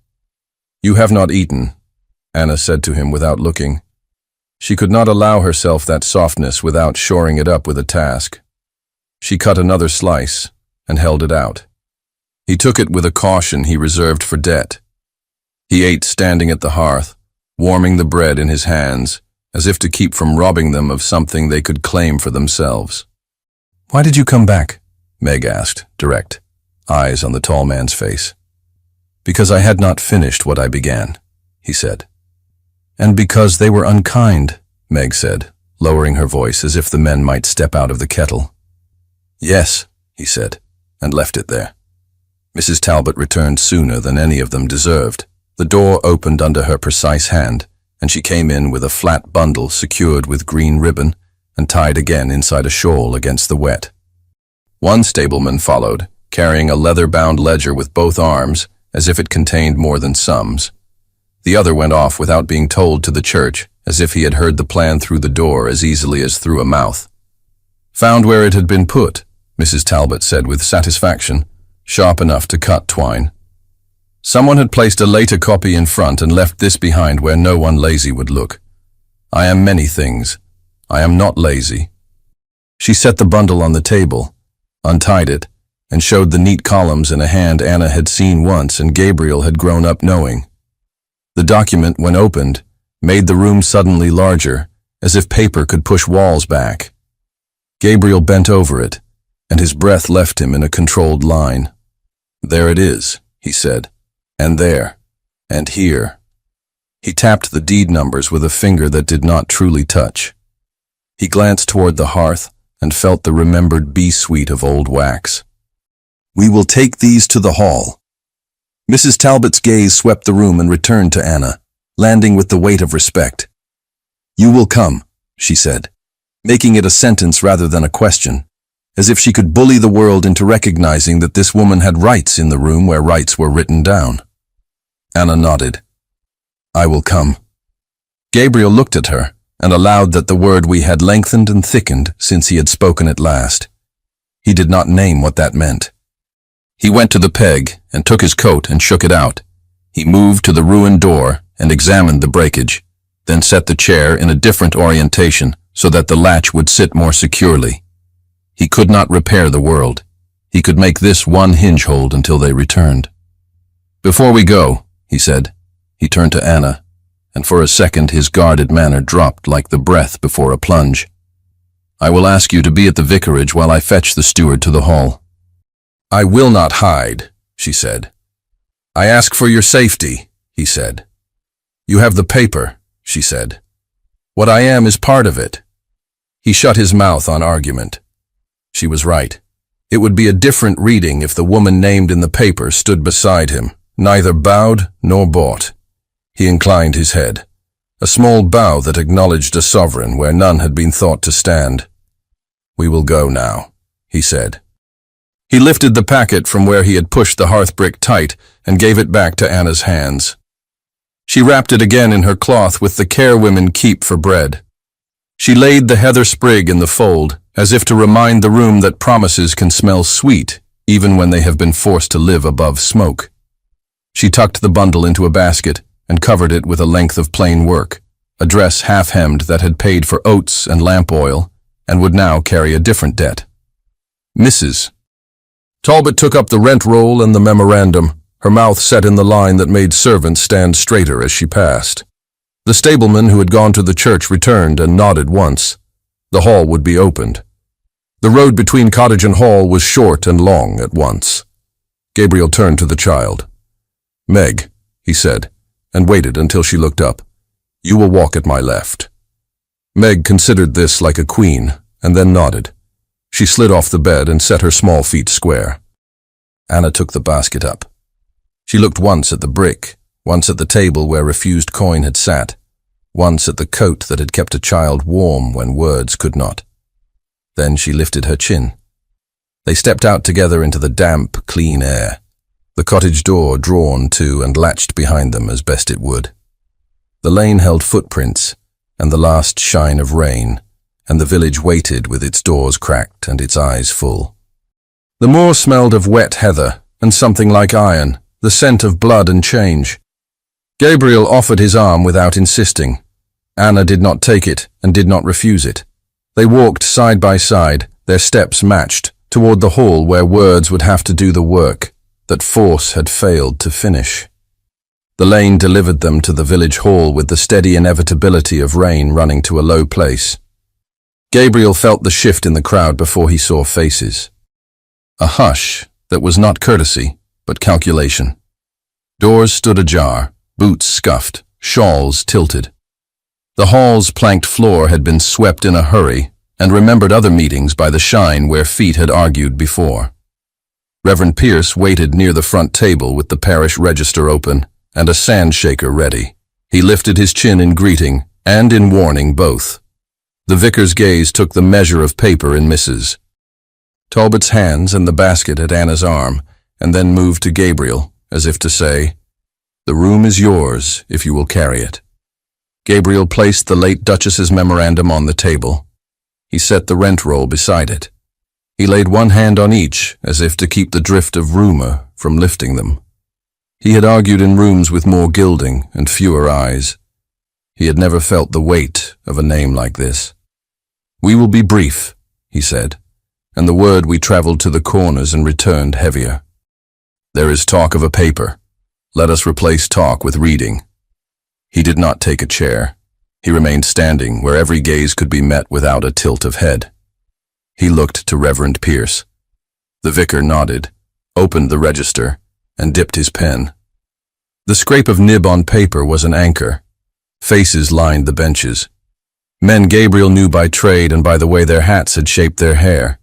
"You have not eaten," Anna said to him without looking. She could not allow herself that softness without shoring it up with a task. She cut another slice and held it out. He took it with a caution he reserved for debt. He ate standing at the hearth, warming the bread in his hands, as if to keep from robbing them of something they could claim for themselves. "Why did you come back?" Meg asked, direct, eyes on the tall man's face. "Because I had not finished what I began," he said. "And because they were unkind," Meg said, lowering her voice as if the men might step out of the kettle. "Yes," he said, and left it there. Mrs. Talbot returned sooner than any of them deserved. The door opened under her precise hand, and she came in with a flat bundle secured with green ribbon and tied again inside a shawl against the wet. One stableman followed, carrying a leather-bound ledger with both arms, as if it contained more than sums. The other went off without being told to the church, as if he had heard the plan through the door as easily as through a mouth. "Found where it had been put," Mrs. Talbot said with satisfaction, sharp enough to cut twine. "Someone had placed a later copy in front and left this behind where no one lazy would look. I am many things. I am not lazy." She set the bundle on the table, untied it, and showed the neat columns in a hand Anna had seen once and Gabriel had grown up knowing. The document, when opened, made the room suddenly larger, as if paper could push walls back. Gabriel bent over it, and his breath left him in a controlled line. "There it is," he said, "and there, and here." He tapped the deed numbers with a finger that did not truly touch. He glanced toward the hearth and felt the remembered bee-sweet of old wax. "We will take these to the hall." Mrs. Talbot's gaze swept the room and returned to Anna, landing with the weight of respect. "You will come," she said, making it a sentence rather than a question, as if she could bully the world into recognizing that this woman had rights in the room where rights were written down. Anna nodded. "I will come." Gabriel looked at her and allowed that the word "we" had lengthened and thickened since he had spoken it last. He did not name what that meant. He went to the peg and took his coat and shook it out. He moved to the ruined door and examined the breakage, then set the chair in a different orientation so that the latch would sit more securely. He could not repair the world. He could make this one hinge hold until they returned. "Before we go," he said. He turned to Anna, and for a second his guarded manner dropped like the breath before a plunge. "I will ask you to be at the vicarage while I fetch the steward to the hall." "I will not hide," she said. "I ask for your safety," he said. "You have the paper," she said. "What I am is part of it." He shut his mouth on argument. She was right. It would be a different reading if the woman named in the paper stood beside him, neither bowed nor bought. He inclined his head, a small bow that acknowledged a sovereign where none had been thought to stand. "We will go now," he said. He lifted the packet from where he had pushed the hearth brick tight and gave it back to Anna's hands. She wrapped it again in her cloth with the care women keep for bread. She laid the heather sprig in the fold, as if to remind the room that promises can smell sweet, even when they have been forced to live above smoke. She tucked the bundle into a basket and covered it with a length of plain work, a dress half-hemmed that had paid for oats and lamp oil and would now carry a different debt. Mrs. Talbot took up the rent roll and the memorandum, her mouth set in the line that made servants stand straighter as she passed. The stableman who had gone to the church returned and nodded once. The hall would be opened. The road between cottage and hall was short and long at once. Gabriel turned to the child. "Meg," he said, and waited until she looked up. "You will walk at my left." Meg considered this like a queen, and then nodded. She slid off the bed and set her small feet square. Anna took the basket up. She looked once at the brick, once at the table where refused coin had sat, once at the coat that had kept a child warm when words could not. Then she lifted her chin. They stepped out together into the damp, clean air, the cottage door drawn to and latched behind them as best it would. The lane held footprints and the last shine of rain, and the village waited with its doors cracked and its eyes full. The moor smelled of wet heather and something like iron, the scent of blood and change. Gabriel offered his arm without insisting. Anna did not take it and did not refuse it. They walked side by side, their steps matched, toward the hall where words would have to do the work that force had failed to finish. The lane delivered them to the village hall with the steady inevitability of rain running to a low place. Gabriel felt the shift in the crowd before he saw faces. A hush that was not courtesy, but calculation. Doors stood ajar, boots scuffed, shawls tilted. The hall's planked floor had been swept in a hurry and remembered other meetings by the shine where feet had argued before. Reverend Pierce waited near the front table with the parish register open and a sand shaker ready. He lifted his chin in greeting and in warning both. The vicar's gaze took the measure of paper in Mrs. Talbot's hands and the basket at Anna's arm, and then moved to Gabriel, as if to say, "The room is yours if you will carry it." Gabriel placed the late Duchess's memorandum on the table. He set the rent roll beside it. He laid one hand on each, as if to keep the drift of rumor from lifting them. He had argued in rooms with more gilding and fewer eyes. He had never felt the weight of a name like this. "We will be brief," he said, and the word we traveled to the corners and returned heavier. "There is talk of a paper. Let us replace talk with reading." He did not take a chair. He remained standing where every gaze could be met without a tilt of head. He looked to Reverend Pierce. The vicar nodded, opened the register, and dipped his pen. The scrape of nib on paper was an anchor. Faces lined the benches. Men Gabriel knew by trade and by the way their hats had shaped their hair.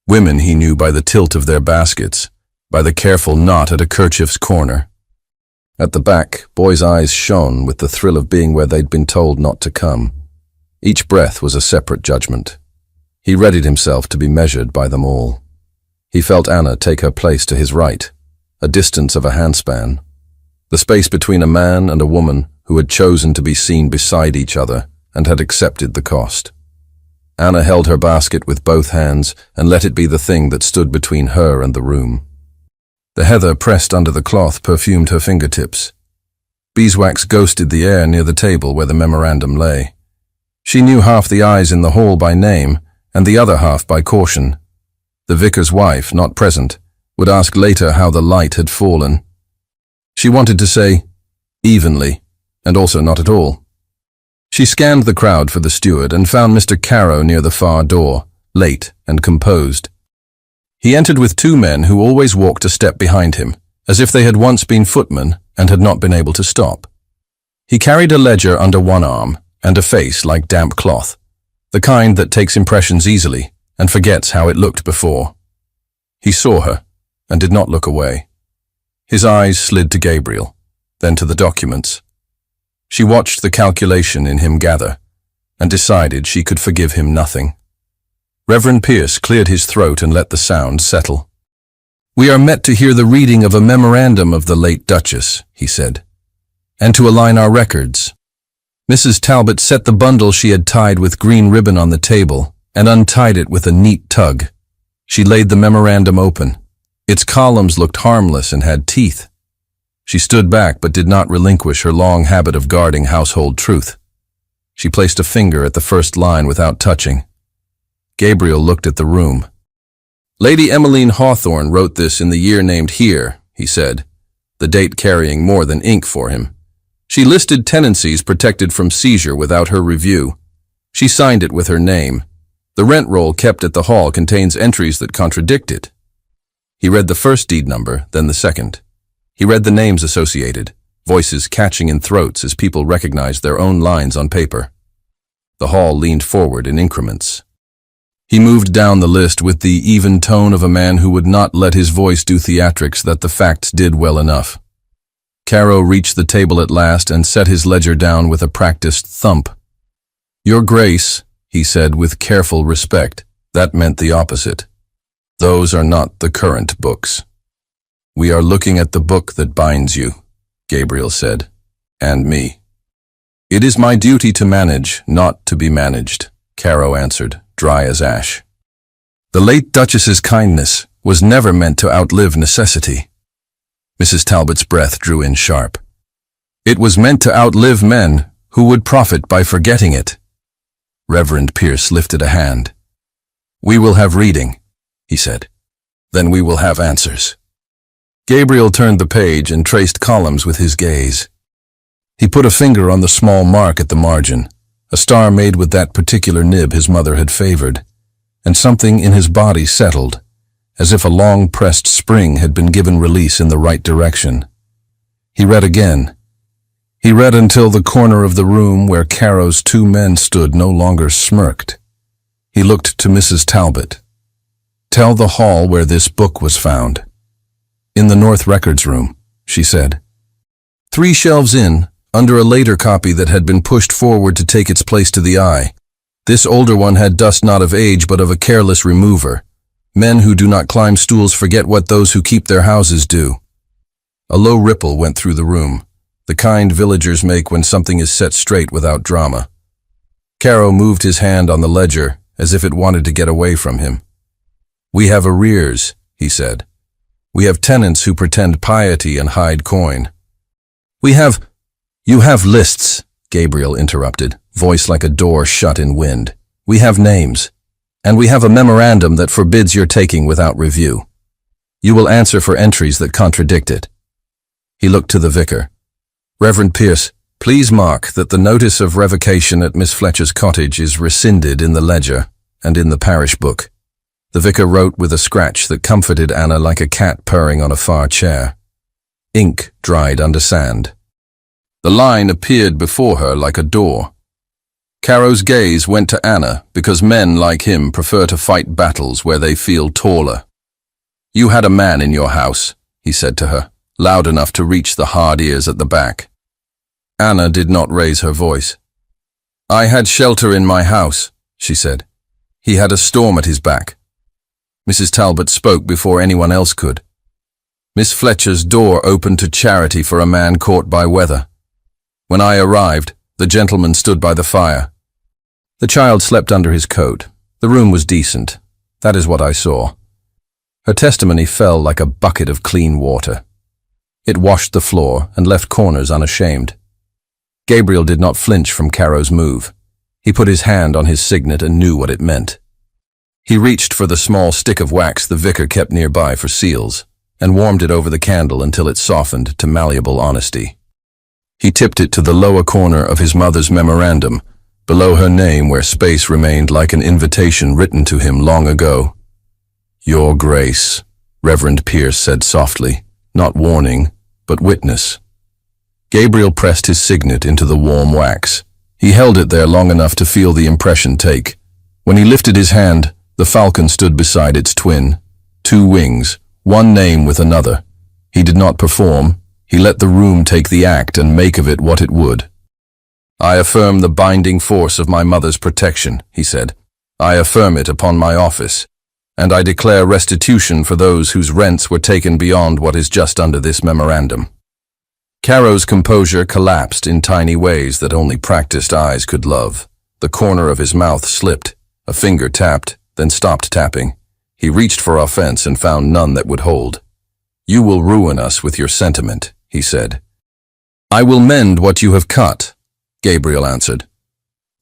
Women he knew by the tilt of their baskets, by the careful knot at a kerchief's corner. At the back, boys' eyes shone with the thrill of being where they'd been told not to come. Each breath was a separate judgment. He readied himself to be measured by them all. He felt Anna take her place to his right, a distance of a handspan. The space between a man and a woman who had chosen to be seen beside each other and had accepted the cost. Anna held her basket with both hands and let it be the thing that stood between her and the room. The heather pressed under the cloth perfumed her fingertips. Beeswax ghosted the air near the table where the memorandum lay. She knew half the eyes in the hall by name and the other half by caution. The vicar's wife, not present, would ask later how the light had fallen. She wanted to say, evenly, and also not at all. She scanned the crowd for the steward and found Mr. Carrow near the far door, late and composed. He entered with two men who always walked a step behind him, as if they had once been footmen and had not been able to stop. He carried a ledger under one arm and a face like damp cloth, the kind that takes impressions easily and forgets how it looked before. He saw her and did not look away. His eyes slid to Gabriel, then to the documents. She watched the calculation in him gather and decided she could forgive him nothing. Reverend Pierce cleared his throat and let the sound settle. "We are met to hear the reading of a memorandum of the late Duchess," he said, "and to align our records." Mrs. Talbot set the bundle she had tied with green ribbon on the table and untied it with a neat tug. She laid the memorandum open. Its columns looked harmless and had teeth. She stood back but did not relinquish her long habit of guarding household truth. She placed a finger at the first line without touching. Gabriel looked at the room. "Lady Emmeline Hawthorne wrote this in the year named here," he said, the date carrying more than ink for him. "She listed tenancies protected from seizure without her review. She signed it with her name. The rent roll kept at the hall contains entries that contradict it." He read the first deed number, then the second. He read the names associated, voices catching in throats as people recognized their own lines on paper. The hall leaned forward in increments. He moved down the list with the even tone of a man who would not let his voice do theatrics that the facts did well enough. Caro reached the table at last and set his ledger down with a practiced thump. "Your Grace," he said with careful respect, that meant the opposite. "Those are not the current books. We are looking at the book that binds you," Gabriel said, "and me." "It is my duty to manage, not to be managed," Caro answered, dry as ash. "The late Duchess's kindness was never meant to outlive necessity." Mrs. Talbot's breath drew in sharp. "It was meant to outlive men who would profit by forgetting it." Reverend Pierce lifted a hand. "We will have reading," he said. "Then we will have answers." Gabriel turned the page and traced columns with his gaze. He put a finger on the small mark at the margin, a star made with that particular nib his mother had favored, and something in his body settled, as if a long-pressed spring had been given release in the right direction. He read again. He read until the corner of the room where Caro's two men stood no longer smirked. He looked to Mrs. Talbot. "Tell the hall where this book was found." "In the North Records room," she said. 3 shelves in, under a later copy that had been pushed forward to take its place to the eye. This older one had dust not of age but of a careless remover. Men who do not climb stools forget what those who keep their houses do. A low ripple went through the room, the kind villagers make when something is set straight without drama. Caro moved his hand on the ledger as if it wanted to get away from him. "We have arrears," he said. "We have tenants who pretend piety and hide coin." "You have lists," Gabriel interrupted, voice like a door shut in wind. "We have names. And we have a memorandum that forbids your taking without review. You will answer for entries that contradict it." He looked to the vicar. "Reverend Pierce, please mark that the notice of revocation at Miss Fletcher's cottage is rescinded in the ledger and in the parish book." The vicar wrote with a scratch that comforted Anna like a cat purring on a far chair. Ink dried under sand. The line appeared before her like a door. Caro's gaze went to Anna because men like him prefer to fight battles where they feel taller. "You had a man in your house," he said to her, loud enough to reach the hard ears at the back. Anna did not raise her voice. "I had shelter in my house," she said. "He had a storm at his back." Mrs. Talbot spoke before anyone else could. "Miss Fletcher's door opened to charity for a man caught by weather. When I arrived, the gentleman stood by the fire. The child slept under his coat. The room was decent. That is what I saw." Her testimony fell like a bucket of clean water. It washed the floor and left corners unashamed. Gabriel did not flinch from Caro's move. He put his hand on his signet and knew what it meant. He reached for the small stick of wax the vicar kept nearby for seals, and warmed it over the candle until it softened to malleable honesty. He tipped it to the lower corner of his mother's memorandum, below her name where space remained like an invitation written to him long ago. "Your Grace," Reverend Pierce said softly, not warning, but witness. Gabriel pressed his signet into the warm wax. He held it there long enough to feel the impression take. When he lifted his hand, the falcon stood beside its twin. 2 wings, one name with another. He did not perform. He let the room take the act and make of it what it would. "I affirm the binding force of my mother's protection," he said. "I affirm it upon my office. and I declare restitution for those whose rents were taken beyond what is just under this memorandum." Caro's composure collapsed in tiny ways that only practiced eyes could love. The corner of his mouth slipped, a finger tapped, then stopped tapping. He reached for offense and found none that would hold. "You will ruin us with your sentiment," he said. "I will mend what you have cut," Gabriel answered.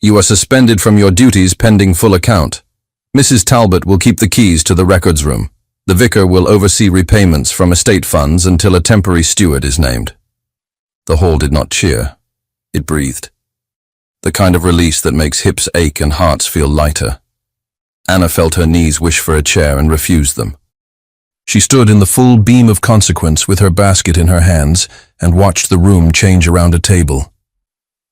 "You are suspended from your duties pending full account. Mrs. Talbot will keep the keys to the records room. The vicar will oversee repayments from estate funds until a temporary steward is named." The hall did not cheer. It breathed. The kind of release that makes hips ache and hearts feel lighter. Anna felt her knees wish for a chair and refused them. She stood in the full beam of consequence with her basket in her hands and watched the room change around a table.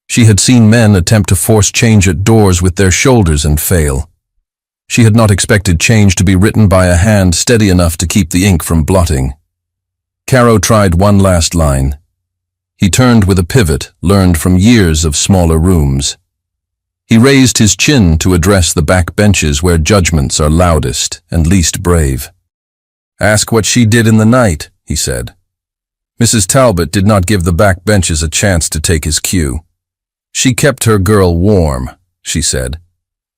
She had seen men attempt to force change at doors with their shoulders and fail. She had not expected change to be written by a hand steady enough to keep the ink from blotting. Caro tried one last line. He turned with a pivot learned from years of smaller rooms. He raised his chin to address the back benches where judgments are loudest and least brave. "Ask what she did in the night," he said. Mrs. Talbot did not give the back benches a chance to take his cue. "She kept her girl warm," she said.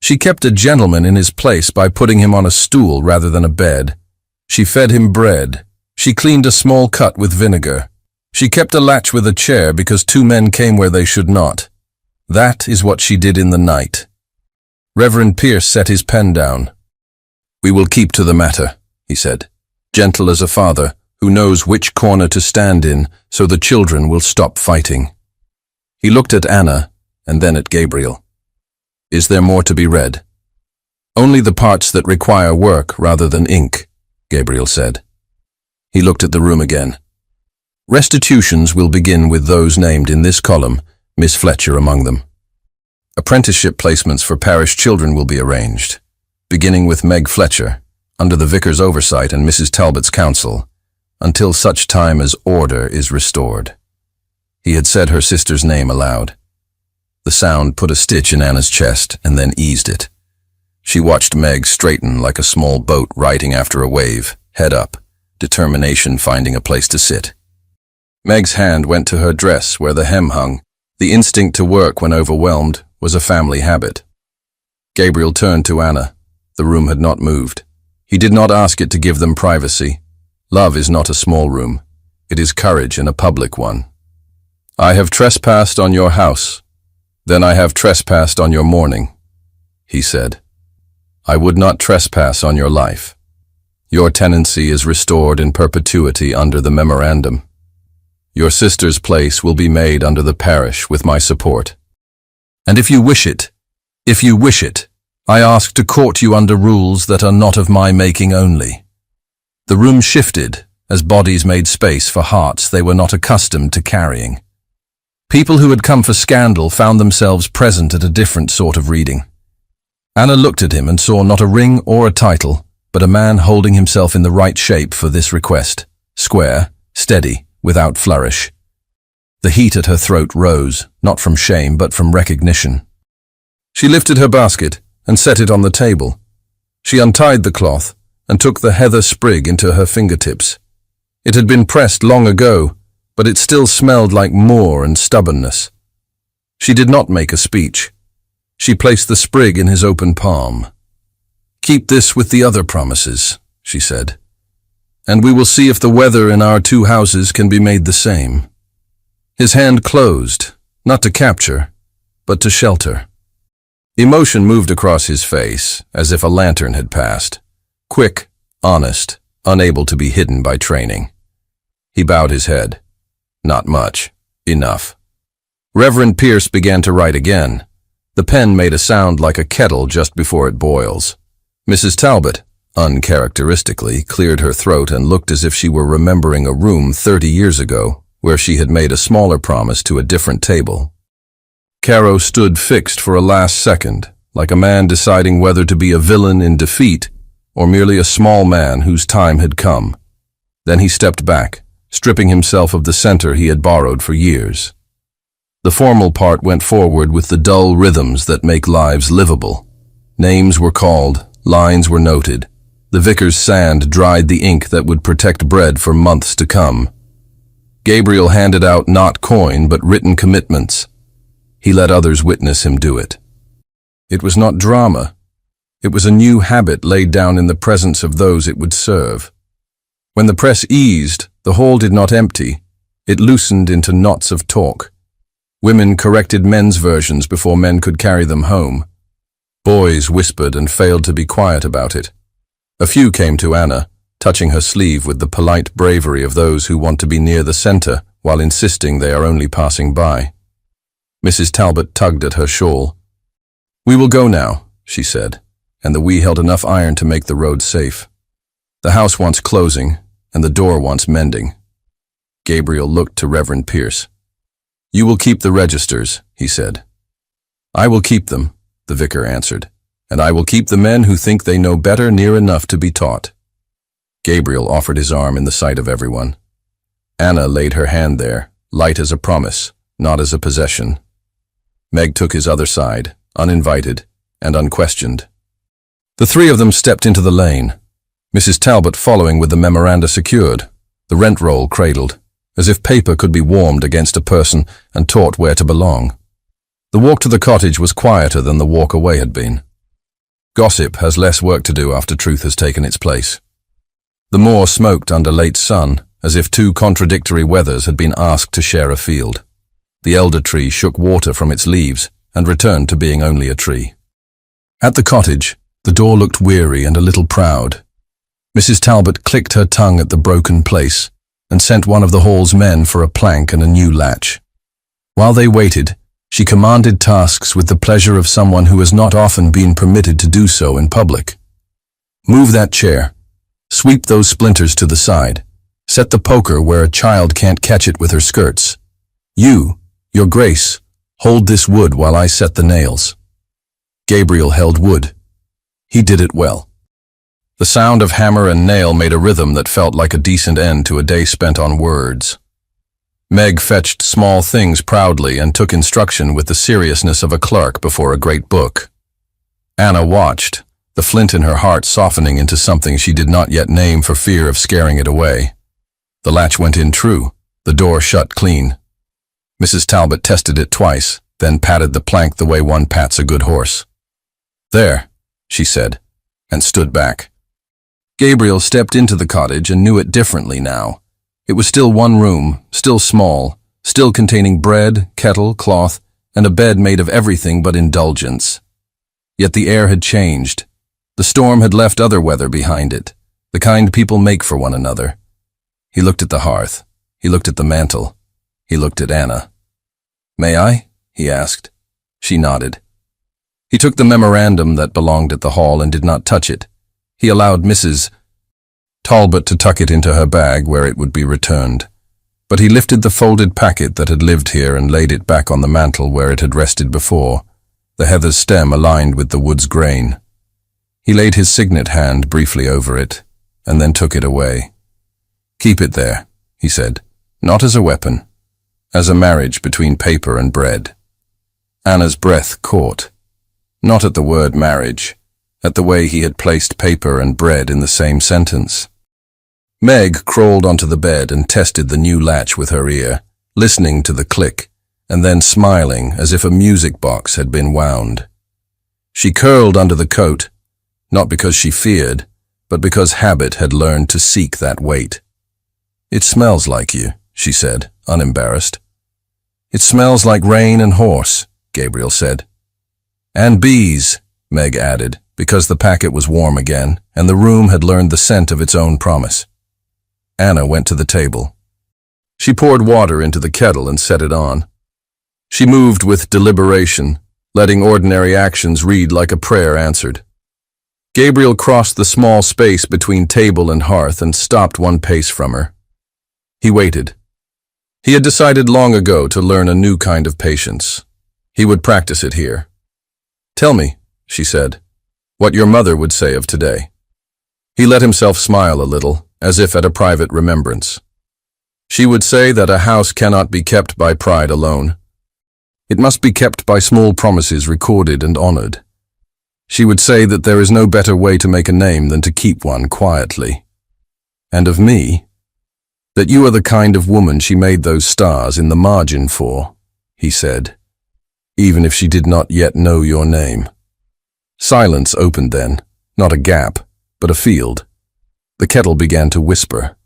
"She kept a gentleman in his place by putting him on a stool rather than a bed. She fed him bread. She cleaned a small cut with vinegar. She kept a latch with a chair because two men came where they should not. That is what she did in the night." Reverend Pierce set his pen down. "We will keep to the matter," he said, gentle as a father who knows which corner to stand in so the children will stop fighting. He looked at Anna and then at Gabriel. "Is there more to be read?" "Only the parts that require work rather than ink," Gabriel said. He looked at the room again. "Restitutions will begin with those named in this column, Miss Fletcher among them. Apprenticeship placements for parish children will be arranged, beginning with Meg Fletcher, under the vicar's oversight and Mrs. Talbot's counsel, until such time as order is restored." He had said her sister's name aloud. The sound put a stitch in Anna's chest and then eased it. She watched Meg straighten like a small boat riding after a wave, head up, determination finding a place to sit. Meg's hand went to her dress where the hem hung. The instinct to work when overwhelmed was a family habit. Gabriel turned to Anna. The room had not moved. He did not ask it to give them privacy. Love is not a small room. It is courage in a public one. "I have trespassed on your house. Then I have trespassed on your mourning," he said. "I would not trespass on your life. Your tenancy is restored in perpetuity under the memorandum. Your sister's place will be made under the parish with my support. And if you wish it, I ask to court you under rules that are not of my making only." The room shifted as bodies made space for hearts they were not accustomed to carrying. People who had come for scandal found themselves present at a different sort of reading. Anna looked at him and saw not a ring or a title, but a man holding himself in the right shape for this request, square, steady, without flourish. The heat at her throat rose, not from shame but from recognition. She lifted her basket and set it on the table. She untied the cloth and took the heather sprig into her fingertips. It had been pressed long ago, but it still smelled like moor and stubbornness. She did not make a speech. She placed the sprig in his open palm. "Keep this with the other promises," she said, "and we will see if the weather in our two houses can be made the same." His hand closed, not to capture, but to shelter. Emotion moved across his face, as if a lantern had passed. Quick, honest, unable to be hidden by training. He bowed his head. "Not much. Enough." Reverend Pierce began to write again. The pen made a sound like a kettle just before it boils. Mrs. Talbot, uncharacteristically, cleared her throat and looked as if she were remembering a room 30 years ago, where she had made a smaller promise to a different table. Caro stood fixed for a last second, like a man deciding whether to be a villain in defeat or merely a small man whose time had come. Then he stepped back, stripping himself of the center he had borrowed for years. The formal part went forward with the dull rhythms that make lives livable. Names were called, lines were noted. The vicar's sand dried the ink that would protect bread for months to come. Gabriel handed out not coin but written commitments. He let others witness him do it. It was not drama. It was a new habit laid down in the presence of those it would serve. When the press eased, the hall did not empty. It loosened into knots of talk. Women corrected men's versions before men could carry them home. Boys whispered and failed to be quiet about it. A few came to Anna, touching her sleeve with the polite bravery of those who want to be near the center while insisting they are only passing by. Mrs. Talbot tugged at her shawl. "We will go now," she said, and the we held enough iron to make the road safe. "The house wants closing, and the door wants mending." Gabriel looked to Reverend Pierce. "You will keep the registers," he said. "I will keep them," the vicar answered, "and I will keep the men who think they know better near enough to be taught." Gabriel offered his arm in the sight of everyone. Anna laid her hand there, light as a promise, not as a possession. Meg took his other side, uninvited and unquestioned. The three of them stepped into the lane, Mrs. Talbot following with the memoranda secured, the rent roll cradled, as if paper could be warmed against a person and taught where to belong. The walk to the cottage was quieter than the walk away had been. Gossip has less work to do after truth has taken its place. The moor smoked under late sun, as if two contradictory weathers had been asked to share a field. The elder tree shook water from its leaves and returned to being only a tree. At the cottage, the door looked weary and a little proud. Mrs. Talbot clicked her tongue at the broken place and sent one of the hall's men for a plank and a new latch. While they waited, she commanded tasks with the pleasure of someone who has not often been permitted to do so in public. "Move that chair. Sweep those splinters to the side. Set the poker where a child can't catch it with her skirts. You, your grace, hold this wood while I set the nails." Gabriel held wood. He did it well. The sound of hammer and nail made a rhythm that felt like a decent end to a day spent on words. Meg fetched small things proudly and took instruction with the seriousness of a clerk before a great book. Anna watched, the flint in her heart softening into something she did not yet name for fear of scaring it away. The latch went in true, the door shut clean. Mrs. Talbot tested it twice, then patted the plank the way one pats a good horse. "There," she said, and stood back. Gabriel stepped into the cottage and knew it differently now. It was still one room, still small, still containing bread, kettle, cloth, and a bed made of everything but indulgence. Yet the air had changed. The storm had left other weather behind it, the kind people make for one another. He looked at the hearth. He looked at the mantel. He looked at Anna. "May I?" he asked. She nodded. He took the memorandum that belonged at the hall and did not touch it. He allowed Mrs. Talbot to tuck it into her bag where it would be returned. But he lifted the folded packet that had lived here and laid it back on the mantel where it had rested before, the heather's stem aligned with the wood's grain. He laid his signet hand briefly over it, and then took it away. "Keep it there," he said, "not as a weapon, as a marriage between paper and bread." Anna's breath caught, not at the word marriage, at the way he had placed paper and bread in the same sentence. Meg crawled onto the bed and tested the new latch with her ear, listening to the click, and then smiling as if a music box had been wound. She curled under the coat, not because she feared, but because habit had learned to seek that weight. "It smells like you," she said, unembarrassed. "It smells like rain and horse," Gabriel said. "And bees," Meg added, because the packet was warm again, and the room had learned the scent of its own promise. Anna went to the table. She poured water into the kettle and set it on. She moved with deliberation, letting ordinary actions read like a prayer answered. Gabriel crossed the small space between table and hearth and stopped one pace from her. He waited. He had decided long ago to learn a new kind of patience. He would practice it here. "Tell me," she said, "what your mother would say of today." He let himself smile a little, as if at a private remembrance. She would say that a house cannot be kept by pride alone. It must be kept by small promises recorded and honored. She would say that there is no better way to make a name than to keep one quietly. And of me, that you are the kind of woman she made those stars in the margin for, he said, even if she did not yet know your name. Silence opened then, not a gap, but a field. The kettle began to whisper.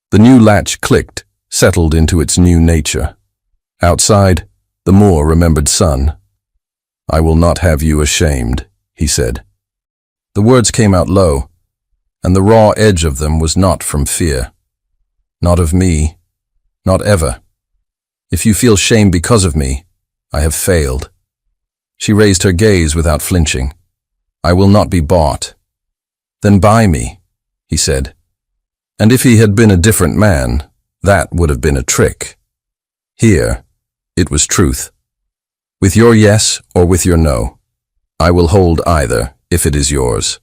The new latch clicked, settled into its new nature. Outside, the more remembered sun. I will not have you ashamed, he said. The words came out low, and the raw edge of them was not from fear. Not of me, not ever. If you feel shame because of me, I have failed. She raised her gaze without flinching. I will not be bought. Then buy me, he said. And if he had been a different man, that would have been a trick. Here, it was truth. With your yes or with your no, I will hold either if it is yours.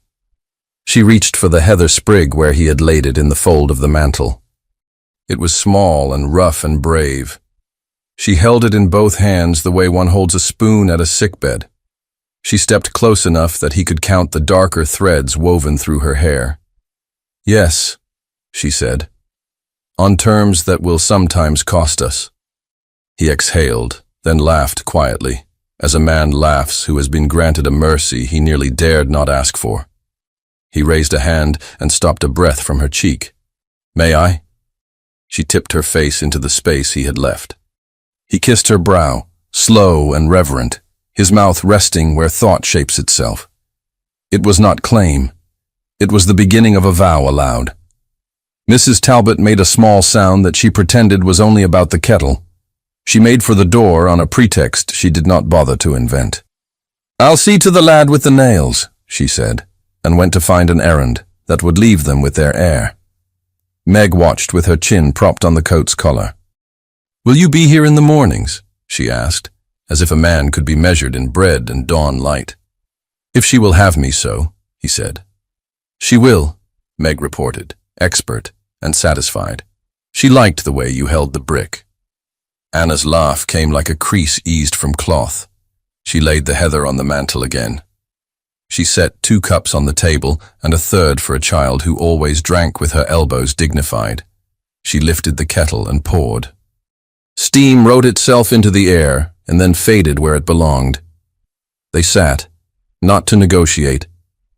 She reached for the heather sprig where he had laid it in the fold of the mantle. It was small and rough and brave. She held it in both hands the way one holds a spoon at a sickbed. She stepped close enough that he could count the darker threads woven through her hair. Yes, she said, on terms that will sometimes cost us. He exhaled, then laughed quietly, as a man laughs who has been granted a mercy he nearly dared not ask for. He raised a hand and stopped a breath from her cheek. May I? She tipped her face into the space he had left. He kissed her brow, slow and reverent, his mouth resting where thought shapes itself. It was not claim. It was the beginning of a vow aloud. Mrs. Talbot made a small sound that she pretended was only about the kettle. She made for the door on a pretext she did not bother to invent. I'll see to the lad with the nails, she said, and went to find an errand that would leave them with their heir. Meg watched with her chin propped on the coat's collar. Will you be here in the mornings? She asked, as if a man could be measured in bread and dawn light. If she will have me so, he said. She will, Meg reported, expert and satisfied. She liked the way you held the brick. Anna's laugh came like a crease eased from cloth. She laid the heather on the mantel again. She set 2 cups on the table and a third for a child who always drank with her elbows dignified. She lifted the kettle and poured. Steam wrote itself into the air and then faded where it belonged. They sat, not to negotiate,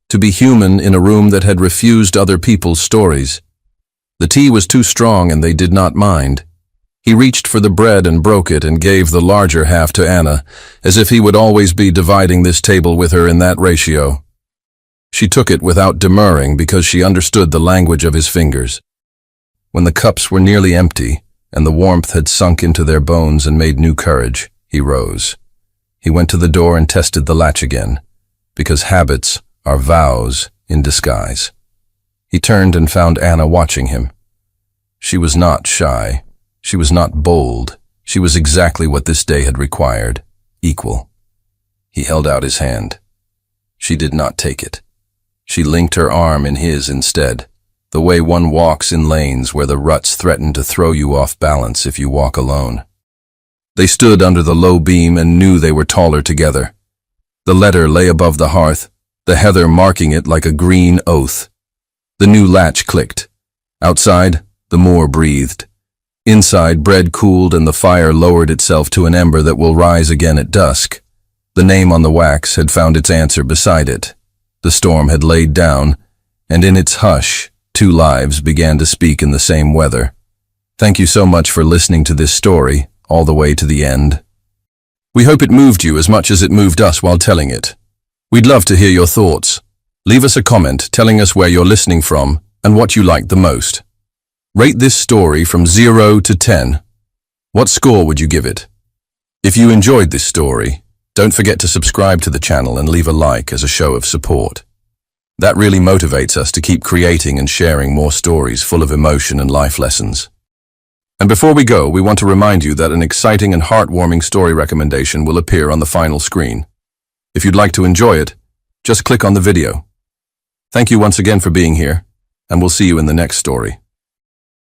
to be human in a room that had refused other people's stories. The tea was too strong and they did not mind. He reached for the bread and broke it and gave the larger half to Anna, as if he would always be dividing this table with her in that ratio. She took it without demurring because she understood the language of his fingers. When the cups were nearly empty, and the warmth had sunk into their bones and made new courage, he rose. He went to the door and tested the latch again, because habits are vows in disguise. He turned and found Anna watching him. She was not shy. She was not bold. She was exactly what this day had required, equal. He held out his hand. She did not take it. She linked her arm in his instead, the way one walks in lanes where the ruts threaten to throw you off balance if you walk alone. They stood under the low beam and knew they were taller together. The letter lay above the hearth, the heather marking it like a green oath. The new latch clicked. Outside, the moor breathed. Inside, bread cooled and the fire lowered itself to an ember that will rise again at dusk. The name on the wax had found its answer beside it. The storm had laid down, and in its hush, 2 lives began to speak in the same weather. Thank you so much for listening to this story, all the way to the end. We hope it moved you as much as it moved us while telling it. We'd love to hear your thoughts. Leave us a comment telling us where you're listening from and what you liked the most. Rate this story from 0 to 10. What score would you give it? If you enjoyed this story, don't forget to subscribe to the channel and leave a like as a show of support. That really motivates us to keep creating and sharing more stories full of emotion and life lessons. And before we go, we want to remind you that an exciting and heartwarming story recommendation will appear on the final screen. If you'd like to enjoy it, just click on the video. Thank you once again for being here, and we'll see you in the next story.